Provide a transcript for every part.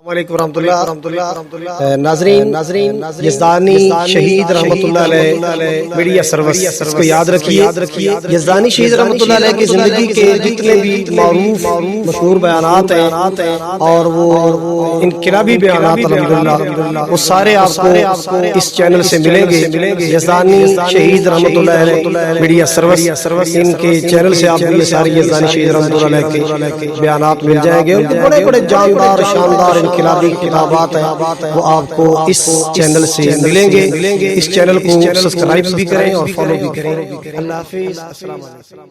السلام علیکم ورحمۃ اللہ ناظرین یزدانی شہید رحمۃ اللہ علیہ میڈیا سروس اس کو یاد رکھیے یزدانی شہید رحمۃ اللہ علیہ کی زندگی کے جتنے بھی معروف مشہور بیانات ہیں اور وہ انقلابی بیانات الحمدللہ وہ سارے آپ کو اس چینل سے ملیں گے. یزدانی شہید رحمۃ اللہ علیہ میڈیا سروس ان کے چینل سے آپ کو یہ ساری یزدانی شہید رحمۃ اللہ علیہ کے بیانات مل جائیں گے. ان کے بڑے بڑے جاندار شاندار انقلابی کتابات ہیں وہ آپ کو اس چینل سے ملیں گے. اس چینل کو سبسکرائب بھی کریں اور فالو بھی کریں. اللہ حافظ. السلام علیکم.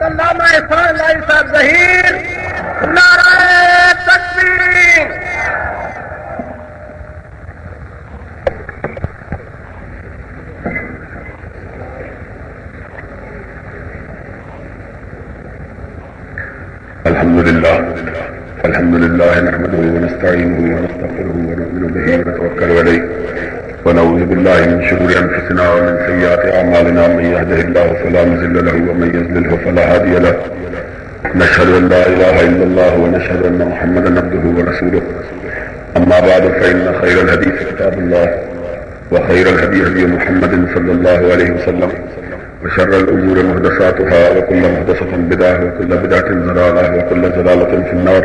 علامہ احسان لائی صاحب ظہیر نعرہ تکبیر. الحمد لله نحمده ونستعينه ونستغفره ونؤمن به ونتوكل عليه ونعوذ بالله من شرور انفسنا ومن سيئات اعمالنا من يهده الله فلا مضل له ومن يضلل فلا هادي له. نشهد ان لا اله الا الله ونشهد ان محمدا عبده ورسوله. اما بعد فان خير الحديث كتاب الله وخير الهدي هدي محمد صلى الله عليه وسلم وشر الامور محدثاتها وكل محدثة بدعة وكل بدعة ضلالة وكل ضلالة في النار.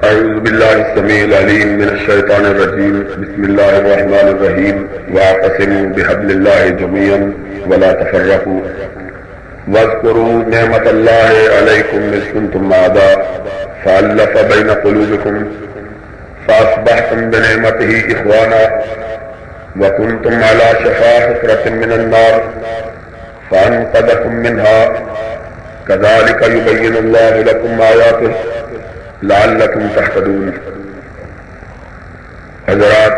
أعوذ بالله السميع العليم من الشيطان الرجيم. بسم الله الرحمن الرحيم. واعتصموا بحبل الله جميعا ولا تفرقوا واذكروا نعمة الله عليكم إذ كنتم أعداء فألف بين قلوبكم فأصبحتم بنعمته إخوانا وكنتم على شفا حفرة من النار فأنقذكم منها كذلك يبين الله لكم آياته لعلكم تهتدون. حضرات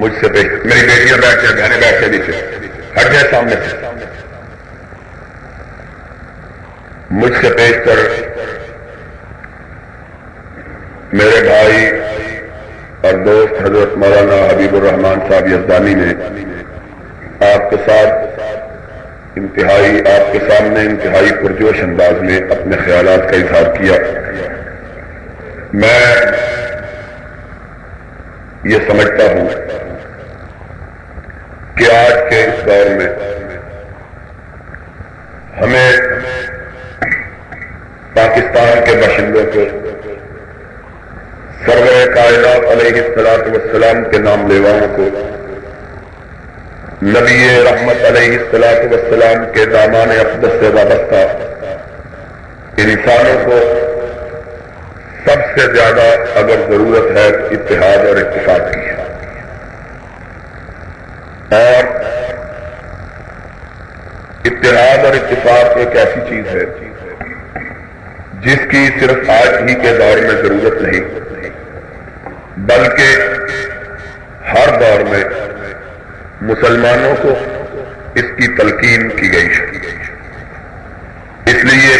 مجھ سے میری بیٹیاں بیٹھے بہنیں بیٹھے نیچے ہٹ جائے سامنے سے. مجھ سے پیش کر میرے بھائی اور دوست حضرت مولانا حبیب الرحمان صاحب یزدانی نے آپ کے ساتھ آپ کے سامنے انتہائی پرجوش انداز میں اپنے خیالات کا اظہار کیا. میں یہ سمجھتا ہوں کہ آج کے اس دور میں ہمیں پاکستان کے باشندوں کو سرور کائنات علیہ الصلوۃ والسلام کے نام لیواؤں کو نبی رحمت علیہ الصلوۃ والسلام کے دامان اقدس سے وابستہ انسانوں کو سب سے زیادہ اگر ضرورت ہے اتحاد اور اتفاق کی ہے. اور اتحاد اور اتفاق ایک ایسی چیز ہے جس کی صرف آج ہی کے دور میں ضرورت نہیں بلکہ ہر دور میں مسلمانوں کو اس کی تلقین کی گئی ہے. اس لیے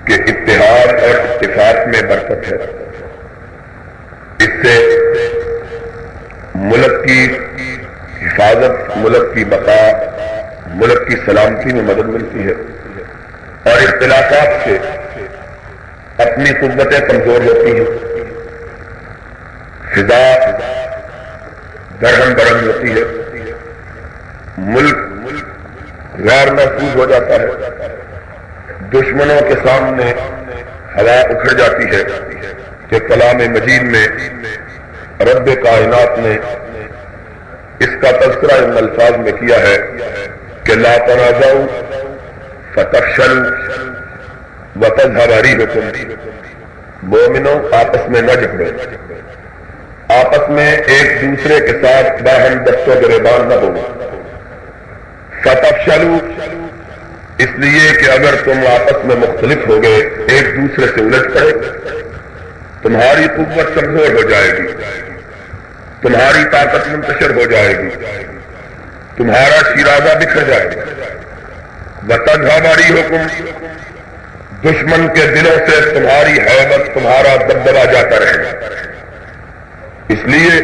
کہ اتحاد اور اتفاق میں برکت ہے. اس سے ملک کی حفاظت، ملک کی بقا، ملک کی سلامتی میں مدد ملتی ہے اور اختلافات سے اپنی قوتیں کمزور ہوتی ہیں. فضا درہم برہم ہوتی ہے، ملک غیر محفوظ ہو جاتا ہے، دشمنوں کے سامنے ہوا اکھڑ جاتی ہے کہ کلام مجید میں رب کائنات نے اس کا تذکرہ ان الفاظ میں کیا ہے کہ لا تنازعوا فتفشلوا وتذهب ريحكم، مومنوں آپس میں نہ جھگڑو، آپس میں ایک دوسرے کے ساتھ باہم دست و گریبان نہ ہو، فتفشلوا اس لیے کہ اگر تم آپس میں مختلف ہو گئے، ایک دوسرے سے الجھ پڑے، تمہاری قوت کمزور ہو جائے گی، تمہاری طاقت منتشر ہو جائے گی، تمہارا شیرازہ بکھر جائے گا، وتذهب ريحكم، دشمن کے دلوں سے تمہاری ہیبت، تمہارا دبدبہ جاتا رہے گا۔ اس لیے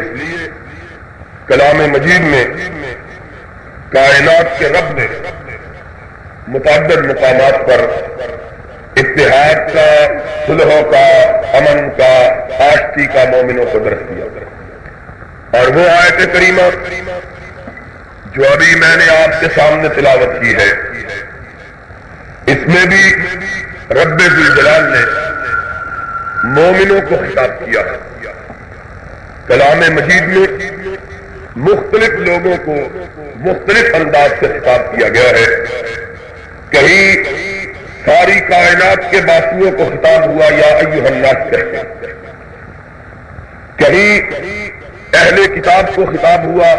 کلام مجید میں کائنات کے رب نے متعدد مقامات پر اتحاد کا، صلح کا، امن کا، آشتی کا مومنوں کو درس دیا، اور وہ آیت کریمہ جو ابھی میں نے آپ کے سامنے تلاوت کی ہے، اس میں بھی رب ذوالجلال نے مومنوں کو خطاب کیا ہے۔ کلام مجید میں مختلف لوگوں کو مختلف انداز سے خطاب کیا گیا ہے، کہیں ساری کائنات کے باسیوں کو خطاب ہوا یا ایھا الناس کہتے، کہیں اہل کتاب کو خطاب ہوا،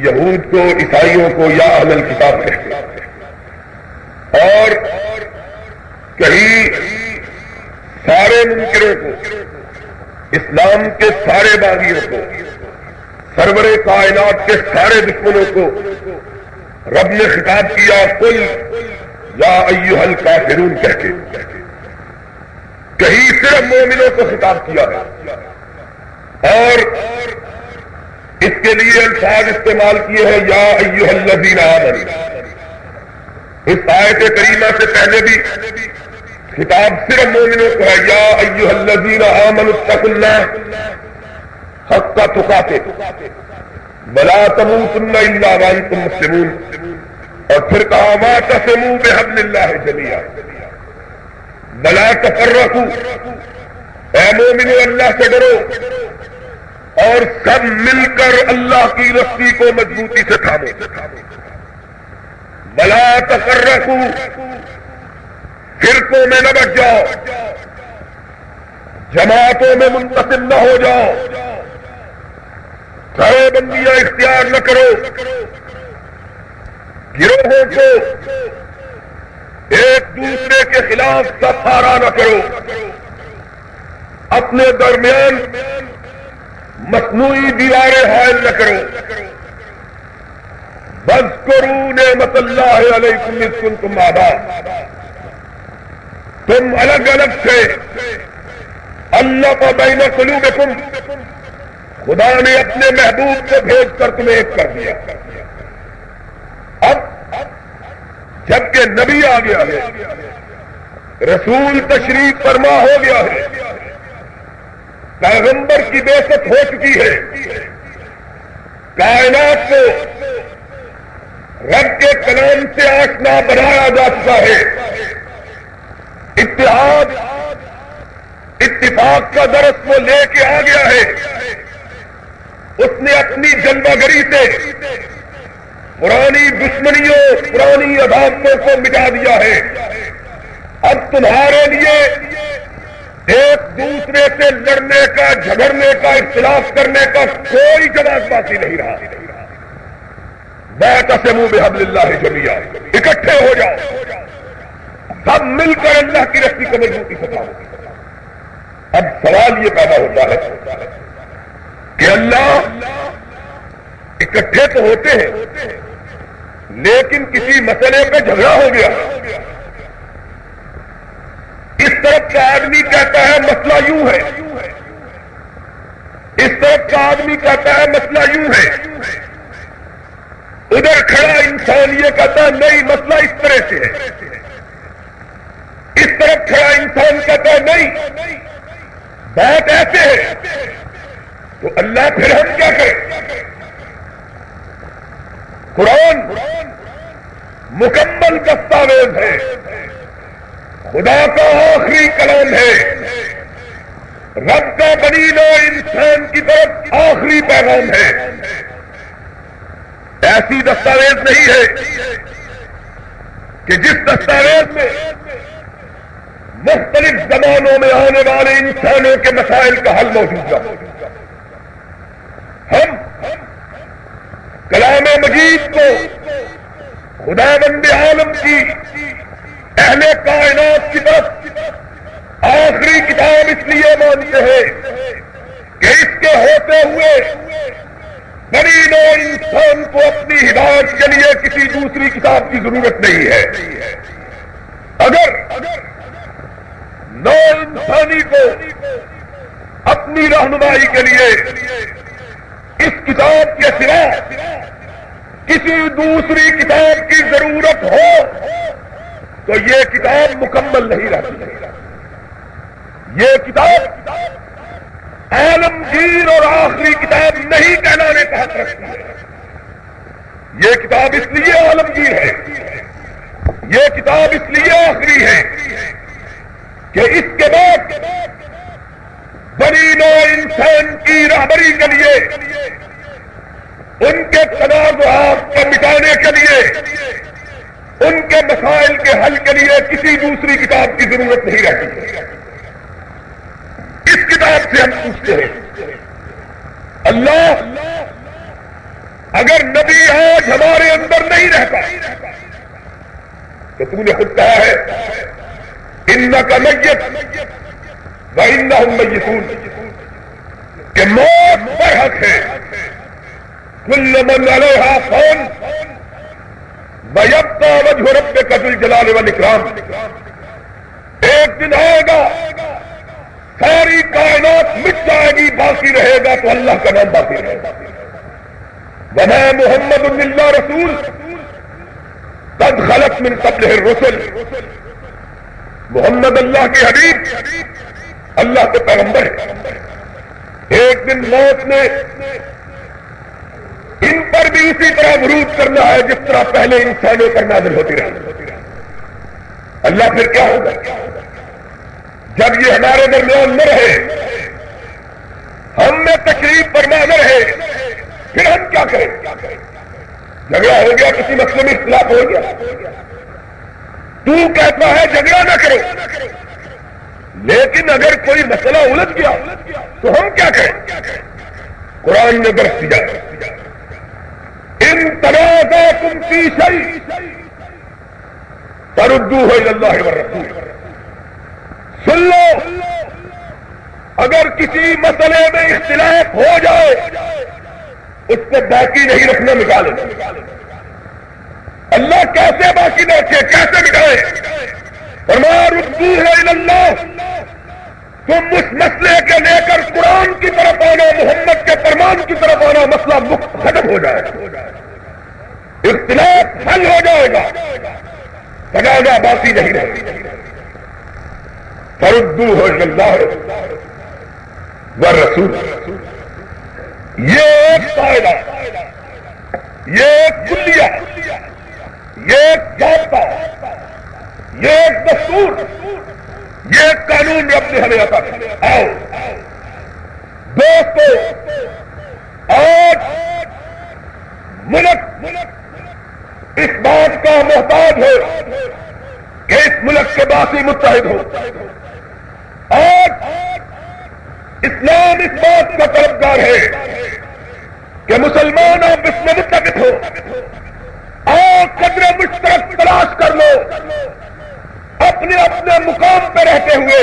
یہود کو، عیسائیوں کو یا اہل الکتاب کہتے، اور کہیں سارے منکروں کو، اسلام کے سارے باغیوں کو، سرور کائنات کے سارے دشمنوں کو رب نے خطاب کیا قل یا ایھا الکافرون کہہ کے، کہیں صرف مومنوں کو خطاب کیا ہے، اور اس کے لیے الفاظ استعمال کیے ہیں یا ایھا الذین آمنوا۔ اس آیت کریمہ سے پہلے بھی خطاب صرف مومنوں کو ہے، یا ایھا الذین آمنوا اتقوا اللہ حق تقاتہ ولا تموتن الا وانتم مسلمون، اور پھر کہا واعتصموا بحبل اللہ جمیعا ولا تفرقوا، اے مومنو اللہ سے ڈرو اور سب مل کر اللہ کی رسی کو مضبوطی سے تھامو، ولا تفرقوا، فرقوں میں نہ بٹ جاؤ، جماعتوں میں منقسم نہ ہو جاؤ، سرے بندیاں اختیار نہ کرو، گروہوں کو ایک دوسرے کے خلاف سفارا نہ کرو، اپنے درمیان مصنوعی دیواریں حائل نہ کرو، واذکروا نعمت اللہ علیکم اذ کنتم اعداء، تم الگ الگ تھے، الف بین قلوبکم، خدا نے اپنے محبوب کو بھیج کر تمہیں ایک کر دیا۔ اب جبکہ نبی آ گیا ہے، رسول تشریف فرما ہو گیا ہے، پیغمبر کی بعثت ہو چکی ہے، کائنات کو رب کے کلام سے آشنا بنایا جا چکا ہے، اتحاد اتفاق کا درس وہ لے کے آ گیا ہے، اس نے اپنی جلوہ گری سے پرانی دشمنیوں، پرانی عداوتوں کو مٹا دیا ہے، اب تمہارے لیے ایک دوسرے سے لڑنے کا، جھگڑنے کا، اختلاف کرنے کا کوئی جواز باقی نہیں رہا۔ واعتصموا بحبل اللہ جمیعا، اکٹھے ہو جاؤ، سب مل کر اللہ کی رسی کو مضبوطی سے تھامو۔ اب سوال یہ پیدا ہوتا ہے کہ اللہ اکٹھے تو ہوتے ہیں لیکن کسی مسئلے پہ جھگڑا ہو گیا، اس طرف کا آدمی کہتا ہے مسئلہ یوں ہے، اس طرف کا آدمی کہتا ہے مسئلہ یوں ہے، ادھر کھڑا انسان یہ کہتا ہے نہیں مسئلہ اس طرح سے ہے، اس طرف کھڑا انسان کہتا ہے نہیں بات ایسے ہے، تو اللہ پھر ہم کیا کریں؟ قرآن مکمل دستاویز ہے، خدا کا آخری کلام ہے، رب کا بنی نوع انسان کی طرف آخری پیغام ہے۔ ایسی دستاویز نہیں ہے کہ جس دستاویز میں مختلف زمانوں میں آنے والے انسانوں کے مسائل کا حل موجود ہے۔ ہم کلام مجید کو خدا بند عالم کی اہل کائنات کی طرف آخری کتاب اس لیے مانتے ہیں کہ اس کے ہوتے ہوئے بنی نوع انسان کو اپنی ہدایت کے لیے کسی دوسری کتاب کی ضرورت نہیں ہے۔ اگر نوع انسانی کو اپنی رہنمائی کے لیے اس کتاب کے سوا کسی دوسری کتاب کی ضرورت ہو تو یہ کتاب مکمل نہیں رہتی۔ یہ کتاب عالمگیر اور آخری کتاب نہیں کہلانے کا حق رکھتی ہے۔ یہ کتاب اس لیے عالمگیر ہے، یہ کتاب اس لیے آخری ہے کہ اس کے بعد بنی نوع انسان کی رہبری کے لیے، ان کے تنازعات کو مٹانے کے لیے، ان کے مسائل کے حل کے لیے کسی دوسری کتاب کی ضرورت نہیں رہتی۔ اس کتاب سے ہم پوچھتے ہیں اللہ اگر نبی آج ہمارے اندر نہیں رہتا تو تو نے خود کہا ہے انک میت وانہم میتون کہ موت برحق ہے، کل من علیہا فان ویبقی وجہ ربک ذو الجلال والاکرام۔ ایک دن آئے گا ساری کائنات مٹ جائے گی، باقی رہے گا تو اللہ کا نام باقی رہے گا۔ وما محمد الا رسول قد خلت من قبلہ الرسل۔ محمد اللہ کے حبیب، اللہ کے پیغمبر ہے۔ ایک دن موت نے ان پر بھی اسی طرح ورود کرنا ہے جس طرح پہلے انسانوں پر نازل ہوتی رہی۔ اللہ پھر کیا ہوگا جب یہ ہمارے درمیان نہ رہے، ہم میں تقریب فرما نہ رہے، پھر ہم کیا کریں؟ جھگڑا ہو گیا، کسی مسئلے میں اختلاف ہو گیا، تو کہتا ہے جھگڑا نہ کرو، لیکن اگر کوئی مسئلہ الجھ گیا تو ہم کیا کریں؟ قرآن نے درس دیا ان تنازعتم فی شیء فردوہ الی اللہ والرسول۔ سن لو، اگر کسی مسئلے میں اختلاف ہو جائے اس کو باقی نہیں رکھنا، نکالے۔ اللہ کیسے باقی نہ رکھے، کیسے مٹائے؟ فرمایا ردوہ الی اللہ، تم اس مسئلے کے لے کر قرآن کی طرف آنا، محمد کے فرمان کی طرف آنا، مسئلہ ختم ہو جائے گا، اختلاف حل ہو جائے گا، تنازع باقی نہیں رہے گا۔ فردوہ الی اللہ والرسول۔ یہ ایک قاعدہ، یہ ایک کلیہ، یہ ایک ضابطہ، یہ ایک دستور، یہ ایک قانون رب نے ہمیں عطا کیا۔ آؤ دوستو، آج ملک اس بات کا محتاج ہے کہ اس ملک کے باسی متحد ہو۔ آج اسلام اس بات کا طلبگار ہے کہ مسلمان آپس میں متحد ہو۔ آؤ قدر مشترک تلاش کر لو، اپنے اپنے مقام پہ رہتے ہوئے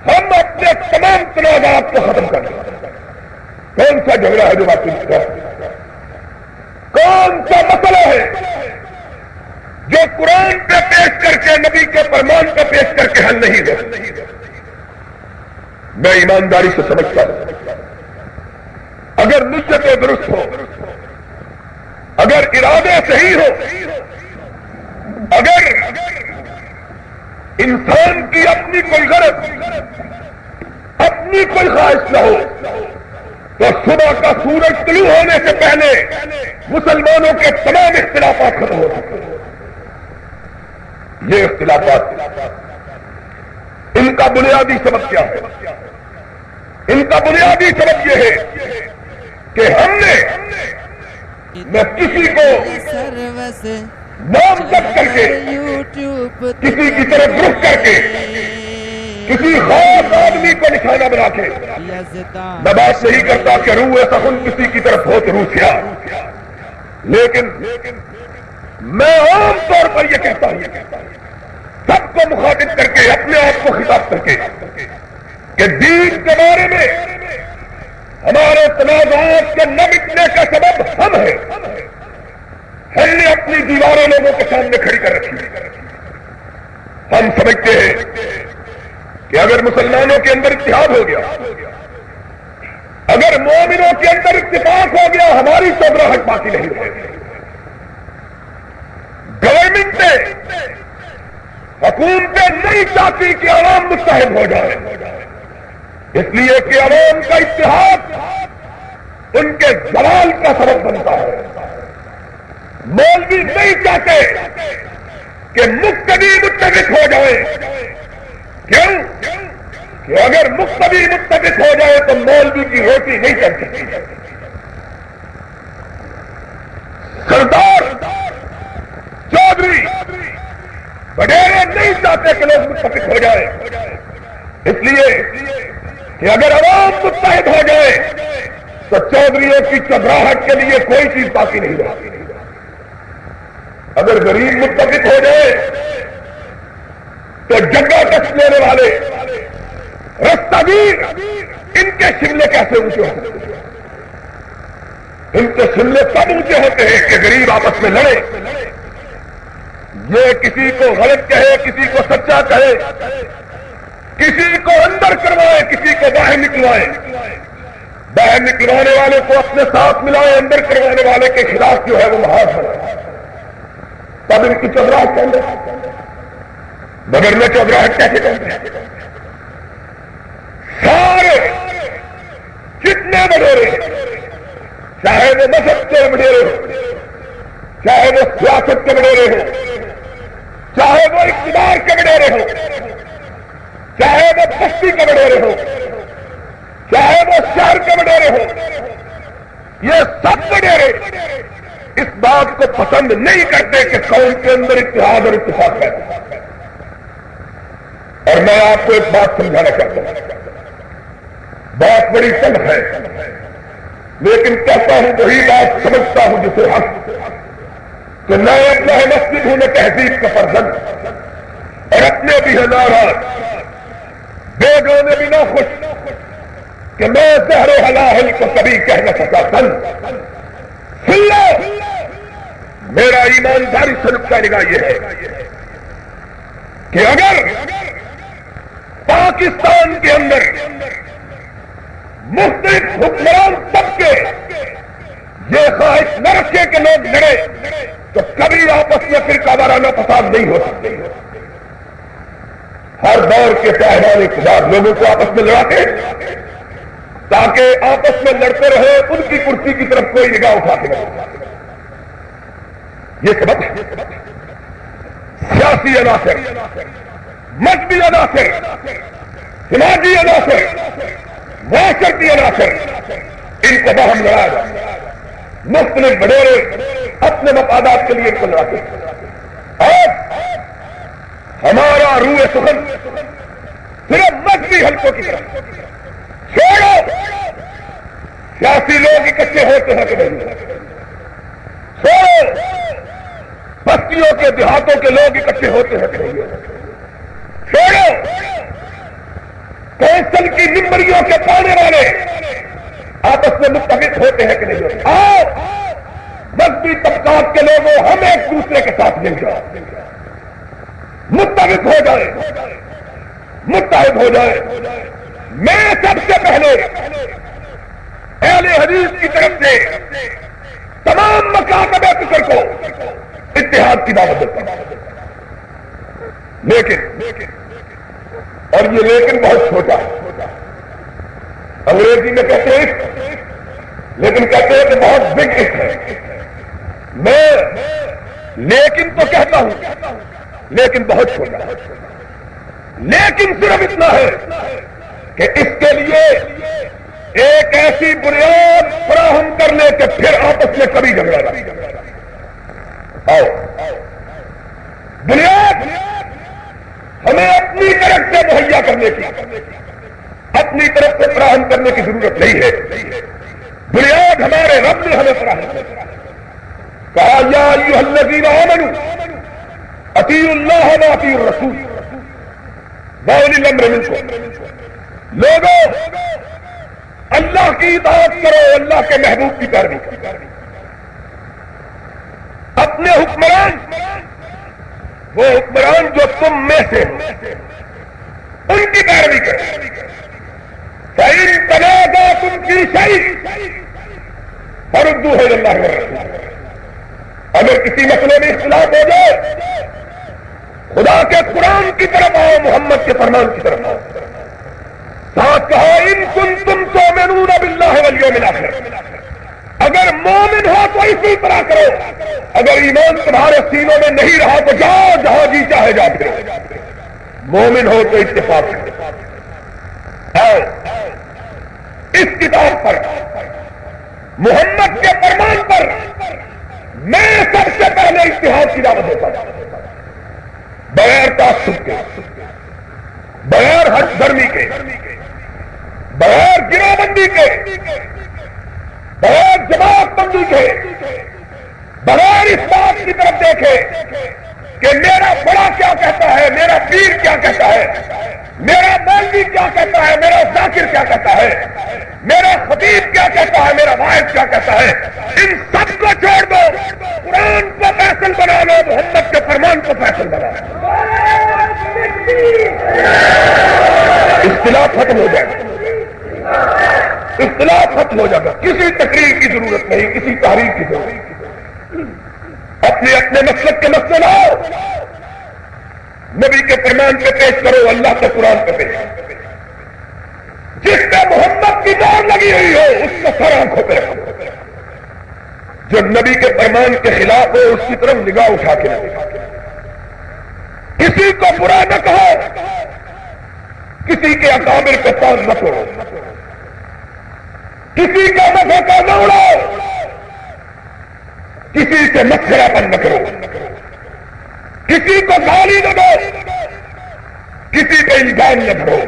ہم اپنے تمام تنازعات کو ختم کر دیں۔ کون سا جھگڑا ہے جو باقی ہے؟ کون سا مسئلہ ہے جو قرآن پہ پیش کر کے، نبی کے فرمان پہ پیش کر کے حل نہیں ہو؟ میں ایمانداری سے سمجھتا ہوں اگر نیتیں درست ہو، اگر ارادے صحیح ہو، اگر انسان کی اپنی کوئی غرض، اپنی کوئی خواہش نہ ہو، تو صبح کا سورج طلوع ہونے سے پہلے مسلمانوں کے تمام اختلافات ختم ہو چکے ہیں. یہ اختلافات ان کا بنیادی سبب کیا ہے؟ ان کا بنیادی سبب یہ ہے کہ ہم نے نہ کسی کو نامزد کر کے، کسی کی طرف رخ کر کے، کسی خاص آدمی کو نشانہ بنا کے میں بات نہیں کرتا کہ روح سخن کسی کی طرف ہو تو روسیا، لیکن میں عام طور پر یہ کہتا ہوں سب کو مخاطب کر کے، اپنے آپ کو خطاب کر کے، کہ دین کے بارے میں ہمارے تنازعات کے نہ مٹنے کا سبب ہم ہیں. ہم نے اپنی دیواریں لوگوں کے سامنے کھڑی کر رکھی. ہم سمجھتے ہیں کہ اگر مسلمانوں کے اندر اتحاد ہو گیا، اگر مومنوں کے اندر اتفاق ہو گیا، ہماری چودراہٹ باقی نہیں رہے گی. گورنمنٹیں، حکومتیں نہیں چاہتی کہ عوام متحد ہو جائے، اس لیے کہ عوام کا اتحاد ان کے زوال کا سبب بنتا ہے. مولوی نہیں چاہتے کہ مقتدی متفق ہو جائے. کیوں؟ کہ اگر مقتدی متفق ہو جائے تو مولوی کی روٹی نہیں چل سکتی. سردار، چودھری، وڈیرے نہیں چاہتے کہ لوگ متفق ہو جائے، اس لیے کہ اگر عوام متحد ہو جائے تو چودھریوں کی چبراہٹ کے لیے کوئی چیز باقی نہیں رہتی. اگر غریب متفق ہو جائے تو جگہ ٹیکس لینے والے رستگیر ان کے شملے کیسے اونچے ہوتے ہیں؟ ان کے شملے تب اونچے ہوتے ہیں کہ غریب آپس میں لڑے، یہ کسی کو غلط کہے، کسی کو سچا کہے، کسی کو اندر کروائے، کسی کو باہر نکلوائے. باہر نکلوانے والے کو اپنے ساتھ ملائے، اندر کروانے والے کے خلاف جو ہے وہ محاذ بنائے. تب ان کی چودراہٹ کہتے ہیں. مگر میں چودراہٹ کیسے کہتے ہیں؟ سارے جتنے وڈیرے، چاہے وہ مذہب کے وڈیرے ہو، چاہے وہ سیاست کے وڈیرے ہو، چاہے وہ اقتدار کے وڈیرے ہو، چاہے وہ بستی کے وڈیرے ہو، چاہے وہ شہر کے وڈیرے ہو، یہ سب وڈیرے اس بات کو پسند نہیں کرتے کہ قوم کے اندر اتحاد اور اتفاق ہے. اور میں آپ کو ایک بات سمجھانا چاہتا ہوں، بات بڑی تلخ ہے، لیکن کہتا ہوں وہی بات سمجھتا ہوں جسے حق، کہ میں اپنا مسجد ہوں، میں تہذیب کا فرزند، اور اپنے بھی ہزارات بیگوں میں بھی نہ خوش کہ میں زہر و حلاحل کو کبھی کہہ نہ سکا. سن لو، میرا ایمانداری سے نقطہ نگاہ یہ ہے کہ اگر پاکستان کے اندر مختلف حکمران طبقے یہ خواہش نہ رکھے کہ لوگ لڑے تو کبھی آپس میں فرقہ وارانہ فساد نہیں ہو سکتے. ہر دور کے صاحبان اقتدار لوگوں کو آپس میں لڑاتے تاکہ آپس میں لڑتے رہے، ان کی کرسی کی طرف کوئی نگاہ اٹھا کے نہیں. یہ سبب سیاسی عناصر، مذہبی عناصر، سماجی عناصر، معاشرتی عناصر، ان کو باہم لڑایا جائے. مختلف وڈیرے اپنے مفادات کے لیے ان کو لڑاتے ہیں. اور ہمارا روح سخن صرف مذہبی حلقوں کی طرف چھوڑو. سیاسی لوگ اکٹھے ہوتے ہیں کہ نہیں؟ چھوڑو. بستیوں کے دیہاتوں کے لوگ اکٹھے ہوتے ہیں کہ نہیں؟ چھوڑو. کونسل کی ممبریوں کے پانے والے آپس میں متفق ہوتے ہیں کہ نہیں؟ آؤ مذہبی طبقات کے لوگوں ہم ایک دوسرے کے ساتھ مل جائیں، متفق ہو جائیں، متحد ہو جائیں. میں سب سے پہلے اہل حدیث کی طرف سے تمام مکاتب فکر کو اتحاد کی دعوت دیتا ہوں. لیکن اور یہ لیکن بہت چھوٹا ہے. انگریزی میں کہتے ہیں لیکن کہتے ہیں کہ بہت بگ اٹ ہے. میں لیکن تو کہتا ہوں لیکن بہت چھوٹا. لیکن صرف اتنا ہے کہ اس کے لیے ایک ایسی بنیاد فراہم کر لے کہ پھر آپس میں کبھی جھگڑا نہ آؤ. بنیاد ہمیں اپنی طرف سے مہیا کرنے کی, اپنی طرف سے فراہم کرنے کی ضرورت نہیں ہے. بنیاد ہمارے رب نے ہمیں فراہم کی. کہا یا ایھا الذین آمنوا اطیعوا اللہ واطیعوا الرسول واولی الامر منکم. لوگوں اللہ کی اطاعت کرو, اللہ کے محبوب کی پیروی کرو. اپنے حکمران, وہ حکمران جو تم میں سے ان کی پیروی کرو. فَإِن تَنَازَعْتُمْ فِي شَيْءٍ فَرُدُّوهُ إِلَى اللَّهِ وَالرَّسُولِ. اگر کسی مسئلے میں اختلاف ہو جائے خدا کے قرآن کی طرف آؤ, محمد کے فرمان کی طرف آؤ. ساتھ کہا ان کنتم تؤمنون باللہ والیوم الآخر. اگر مومن ہو تو اسی طرح کرو, اگر ایمان تمہارے سینوں میں نہیں رہا تو جاؤ جہاں جی چاہے جا پھرو. مومن ہو تو اتفاق کرو. اس کتاب پر, محمد کے فرمان پر میں سب سے پہلے اتحاد کی دعوت دیتا ہوں, بغیر تعصب کے, بغیر حد دھرمی کے, بغیر گروہ بندی کے, بغیر جماعت بندی کے, بغیر اس بات کی طرف دیکھے کہ میرا بڑا کیا کہتا ہے, میرا پیر کیا کہتا ہے, میرا مولوی کیا کہتا ہے, میرا ذاکر کیا کہتا ہے, میرا خطیب کیا کہتا ہے, میرا واعظ کیا کہتا ہے. ان سب کو چھوڑ دو, قرآن کو فیصل بنا لو, محمد کے فرمان کو فیصل بنا لو. اختلاف ختم ہو جائے گا, اختلاف ختم ہو جائے گا. کسی تقریر کی ضرورت نہیں, کسی تحریک کی ضرورت نہیں. اپنے اپنے مسلک کے مسئلے لاؤ, نبی کے فرمان پہ پیش کرو, اللہ کے قرآن پہ پیش کرو. جس پہ محمد کی دور لگی ہوئی ہو اس کو سر آنکھوں پہ رکھو. جو نبی کے فرمان کے خلاف ہو اس کی طرف نگاہ اٹھا کے نہ, کسی کو برا نہ کہو, کسی کے اکابر کا تاج نہ توڑو, کسی کا مذاق نہ اڑاؤ, کسی سے مسخرہ پن نہ کرو, کسی کو گالی نہ دو, کسی پہ الزام نہ دھرو,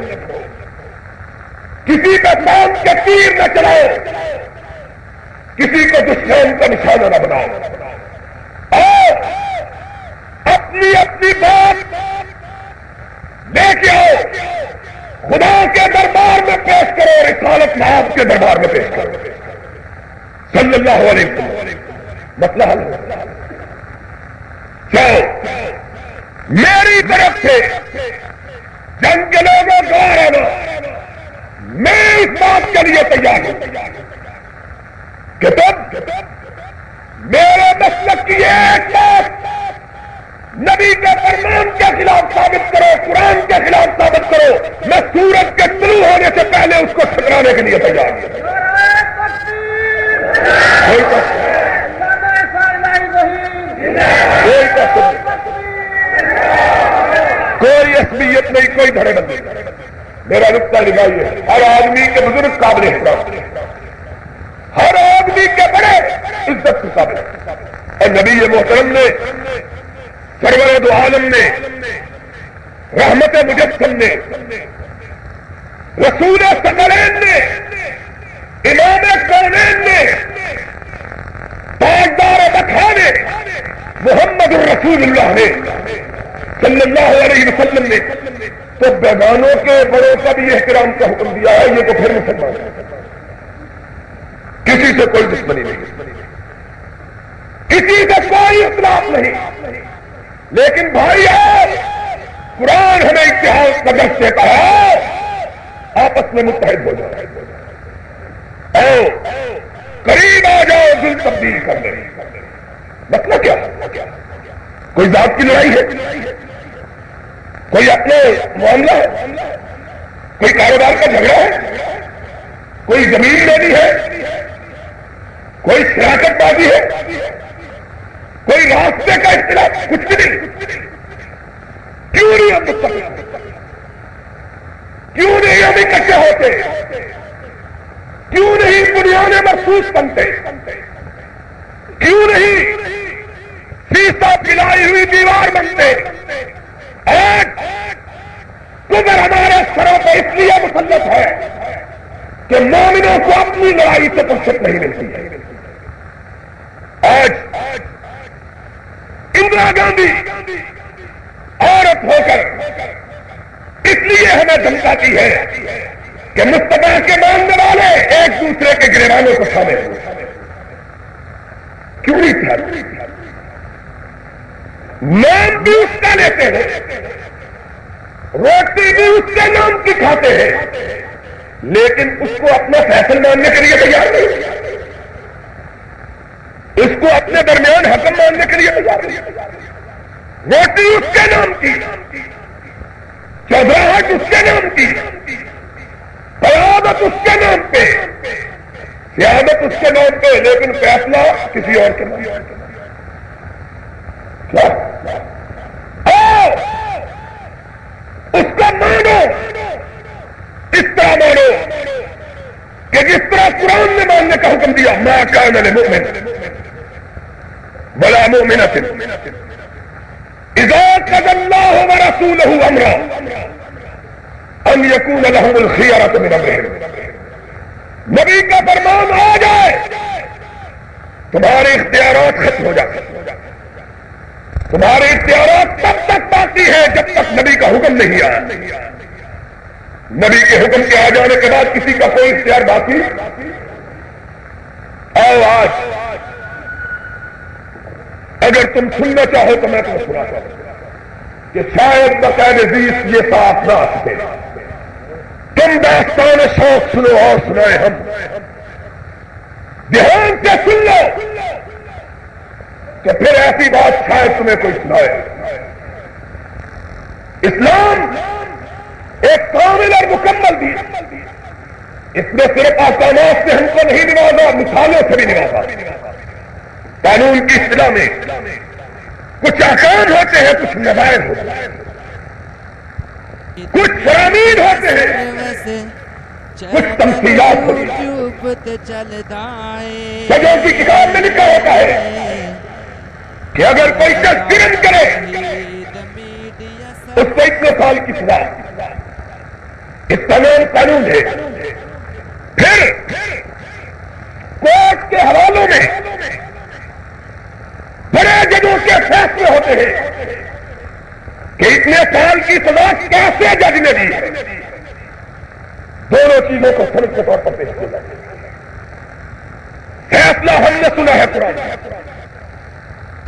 کسی کا کام کے تیر نہ چلاؤ, کسی کو دشمن کا نشانہ نہ بناؤ. اور اپنی اپنی بات لے کے آؤ, خدا کے دربار میں پیش کرو, رسالت ناب کے دربار میں پیش کرو, صلی اللہ علیہ وسلم. مسئلہ حل ہو. میری طرف سے جنگ کے لوگوں گوار آنا, میں اس بات کے لیے تیار ہوں کہ تم میرے مسلک کی ایک بات نبی کے فرمان کے خلاف ثابت کرو, قرآن کے خلاف ثابت کرو, میں سورج کے طلوع ہونے سے پہلے اس کو ٹھکرانے کے لیے تیار ہوں. کوئی عصبیت نہیں, کوئی دھڑے بندی نہیں. میرا نقطہ نگاہی ہے, ہر آدمی کے بزرگ قابل احترام, ہر آدمی کے بڑے عزت کے قابل. اور نبی محترم نے, سرور دو عالم نے, رحمت مجسم نے, رسول ثقلین نے, امام کونین نے, تاجدار بکھا نے, محمد الرسول اللہ نے صلی اللہ علیہ وسلم نے تو بیگانوں کے بڑوں کا بھی احترام کا حکم دیا ہے. یہ تو پھر مسلمان ہے, کسی سے کوئی دشمنی نہیں, کسی سے کوئی اختلاف نہیں. لیکن بھائی قرآن ہمیں اتحاد کا درس دیتا ہے, آپس میں متحد ہو جاؤ, قریب آ جاؤ, دل تبدیل کر لیں. مطلب کیا, کوئی ذات کی لڑائی ہے, کوئی اپنے معاملہ ہے, کوئی کاروبار کا جھگڑا ہے, کوئی زمین لینی ہے، کوئی شراکت بازی ہے، کوئی راستے کا اختلاف، کچھ بھی نہیں. کیوں نہیں ہم متفق؟ کیوں نہیں ہم اکٹھے ہوتے؟ کیوں نہیں بنیادیں محسوس بنتے؟ کیوں نہیں سیسا پلائی ہوئی دیوار بنتے؟ آج کبر ہمارے سروں پہ اس لیے مسلط ہے کہ مومنوں کو اپنی لڑائی سے فرصت نہیں ملتی ہے. آج اندرا گاندھی عورت ہو کر اس لیے ہمیں دھمکاتی ہے کہ مصطفیٰ کے ماننے والے ایک دوسرے کے گریبانوں کو تھامے ہوئے. کیوں نہیں تھا؟ نام بھی اس کا لیتے ہیں، روٹی بھی اس کے نام کی کھاتے ہیں، لیکن اس کو اپنا فیصل ماننے کے لیے تیار نہیں، اس کو اپنے درمیان حکم ماننے کے لیے تیار نہیں. روٹی اس کے نام کی، چودراہٹ اس کے نام کی، قیادت اس کے نام پہ، سیادت اس کے نام پہ، لیکن فیصلہ کسی اور کے نام پہ. کیا اس کا مانو، اس طرح مانو کہ جس طرح قرآن نے ماننے کا حکم دیا، ما کان لمؤمن ولا مؤمنۃ اذا قضى الله ورسوله امرا ان يكون لهم الخيرة من امرهم. نبی کا فرمان آ جائے تمہارے اختیارات ختم ہو جاتے. تمہارے اختیارات تب تک باقی ہیں جب تک نبی کا حکم نہیں آیا. نبی کے حکم کے آ جانے کے بعد کسی کا کوئی اختیار باقی. آؤ آج اگر تم سننا چاہو تو میں تمہیں سناتا ہوں کہ شاید بقید عزیز یہ صاف نہ آ سکے. تم داستان شوق سنو اور سنائے ہم. دھیان سے سن لو کہ پھر ایسی بات شاید تمہیں کوئی سنائے. اسلام ایک کامل اور مکمل دین. اس میں صرف احکامات سے ہم کو نہیں نوازا، مثالوں سے بھی نوازا. قانون کی اصطلاح میں کچھ احکام ہوتے ہیں، کچھ نظائر ہوتے ہیں، کچھ فرامین ہوتے ہیں، کچھ تمثیلات ہوتی ہیں. سجوں کی کتاب میں لکھا ہوتا ہے کہ اگر کوئی شخص جرم کرے اس کو اتنے سال کی سزا. اس کا نام قانون ہے. پھر کورٹ کے حوالوں میں بڑے ججوں کے فیصلے ہوتے ہیں کہ اتنے سال کی سزا کیسے جج نے دی ہے. دونوں چیزوں کو سند کے طور پر پیش کیا جاتا ہے. فیصلہ ہم نے سنا ہے قرآن.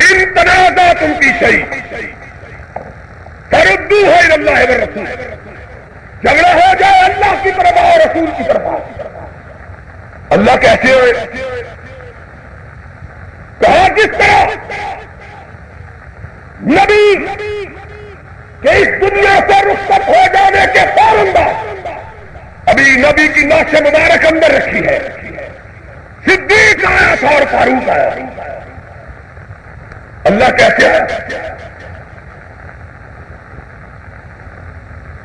ان تنازعتم فی شیء فردوہ الی اللہ والرسول. جھگڑا ہو جائے اللہ کی طرف آؤ، رسول کی طرف آؤ. اللہ کیسے ہوئے؟ کہا کس طرح؟ نبی کہ اس دنیا سے رخصت ہو جانے کے فوراً بعد ابھی نبی کی ناش مبارک اندر رکھی ہے. صدیق آیا تھا اور فاروق آیا. اللہ کیسے آیا؟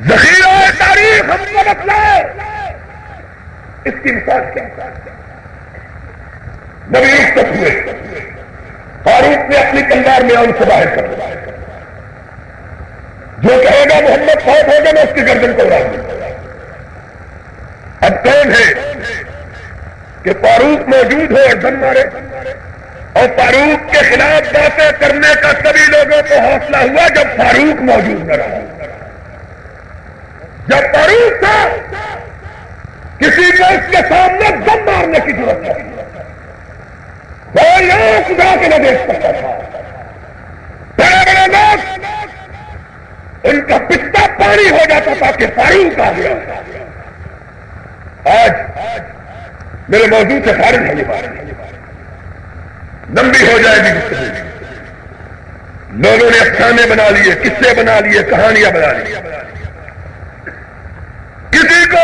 ذخیرہ تاریخ ہم کو بتلائے. اس کی مثال کیا؟ نبی رخصت ہوئے، فاروق نے اپنی تلوار میں ان سے باہر کر دیا. جو کہے گا محمد فوت ہو گیا میں اس کی گردن کو اڑا دوں. اب کون ہے کہ فاروق موجود ہو اور دم مارے؟ اور فاروق کے خلاف باتیں کرنے کا سبھی لوگوں کو حوصلہ ہوا جب فاروق موجود نہ رہا. جب فاروق تھا کسی کو اس کے سامنے دم مارنے کی ضرورت نہیں. کوئی آنکھ اٹھا کے نہ دیکھ سکتا تھا. بڑے بڑے لوگ ان کا پتا پانی ہو جاتا تھا کہ فاروق آ گیا. آج میرے موضوع سے خارج ہے یہ بات. لمبی ہو جائے گی گفتگو. لوگوں نے افسانے بنا لیے، قصے بنا لیے، کہانیاں بنا لی. کسی کو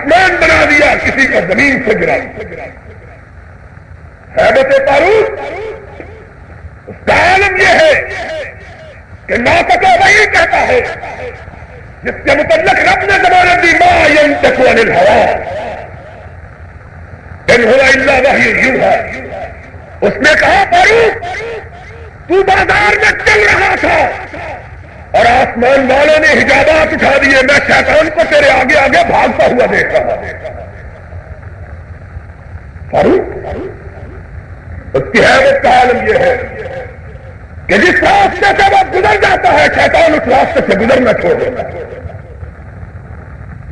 آسمان بنا دیا، کسی کا زمین سے گرا دیا. حیبت طاروت اس کا عالم یہ ہے کہ ناطق وہی کہتا ہے جس کے متعلق رب نے ضمانت دی، ما ينطق عن الهوى ان هو الا وحی یوحی. اس نے کہا طاروت تو بازار میں چل رہا تھا اور آسمان والوں نے حجابات اٹھا دیے، میں شیطان کو تیرے آگے آگے بھاگتا ہوا دیکھ رہا. طاروت اس کی حیرت کا عالم یہ ہے کہ جس راستے سے وہ گزر جاتا ہے شیطان اس راستے سے گزرنا چھوڑ دیتا ہے.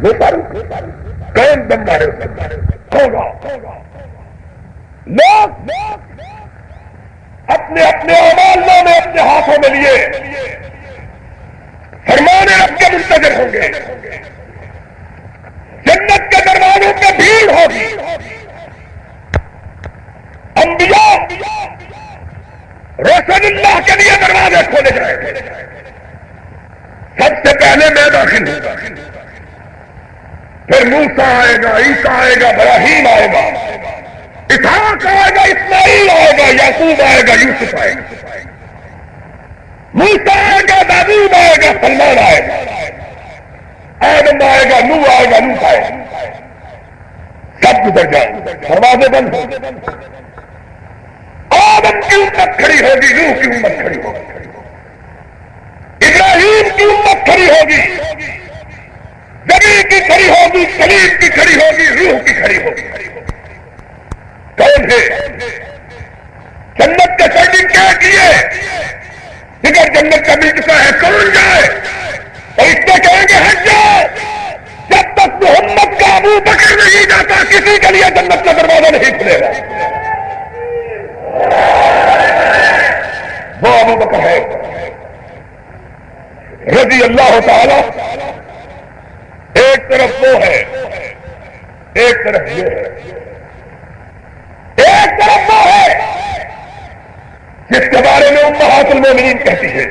وہ طاروت کون دم مارے ہوگا. لوگ اپنے اپنے اعمالوں میں اپنے ہاتھوں میں لیے فرمان رب کے منتظر ہوں گے. جنت کے دروازوں میں بھیڑ ہوگی. انبیاء رسول اللہ کے لیے دروازے کھولے جائیں گے. سب سے پہلے میں داخل ہوں گا، پھر موسیٰ آئے گا، عیسیٰ آئے گا، ابراہیم آئے گا، اسحاق آئے گا، اسماعیل آئے گا، یعقوب آئے گا، یوسف آئے گا، موسیٰ آئے گا، داؤد آئے گا، سلمان آئے گا، آدم آئے گا، نوح آئے گا، لوط آئے گا. سب گزر جائیں گے، دروازے بند ہوں گے. آدم کی امت کھڑی ہوگی، نوح کی امت کھڑی ہوگی، ابراہیم کی امت کھڑی ہوگی، نبی کی کھڑی ہوگی، کلیم کی کھڑی ہوگی، روح کی کھڑی ہوگی. کون ہے جنت کے سرٹیفکیٹ لیے دیگر جنت کا ملتا ہے کون جائے؟ اور اس سے کہیں گے ہٹ جاؤ. جب تک محمد کا ابو بکر نہیں جاتا کسی کے لیے جنت کا دروازہ نہیں کھلے گا. وہ ابو بکر ہے رضی اللہ تعالی. ایک طرف وہ ہے، ایک طرف یہ ہے. ایک طرف وہ ہے جس کے بارے میں امہات المومنین کہتی ہے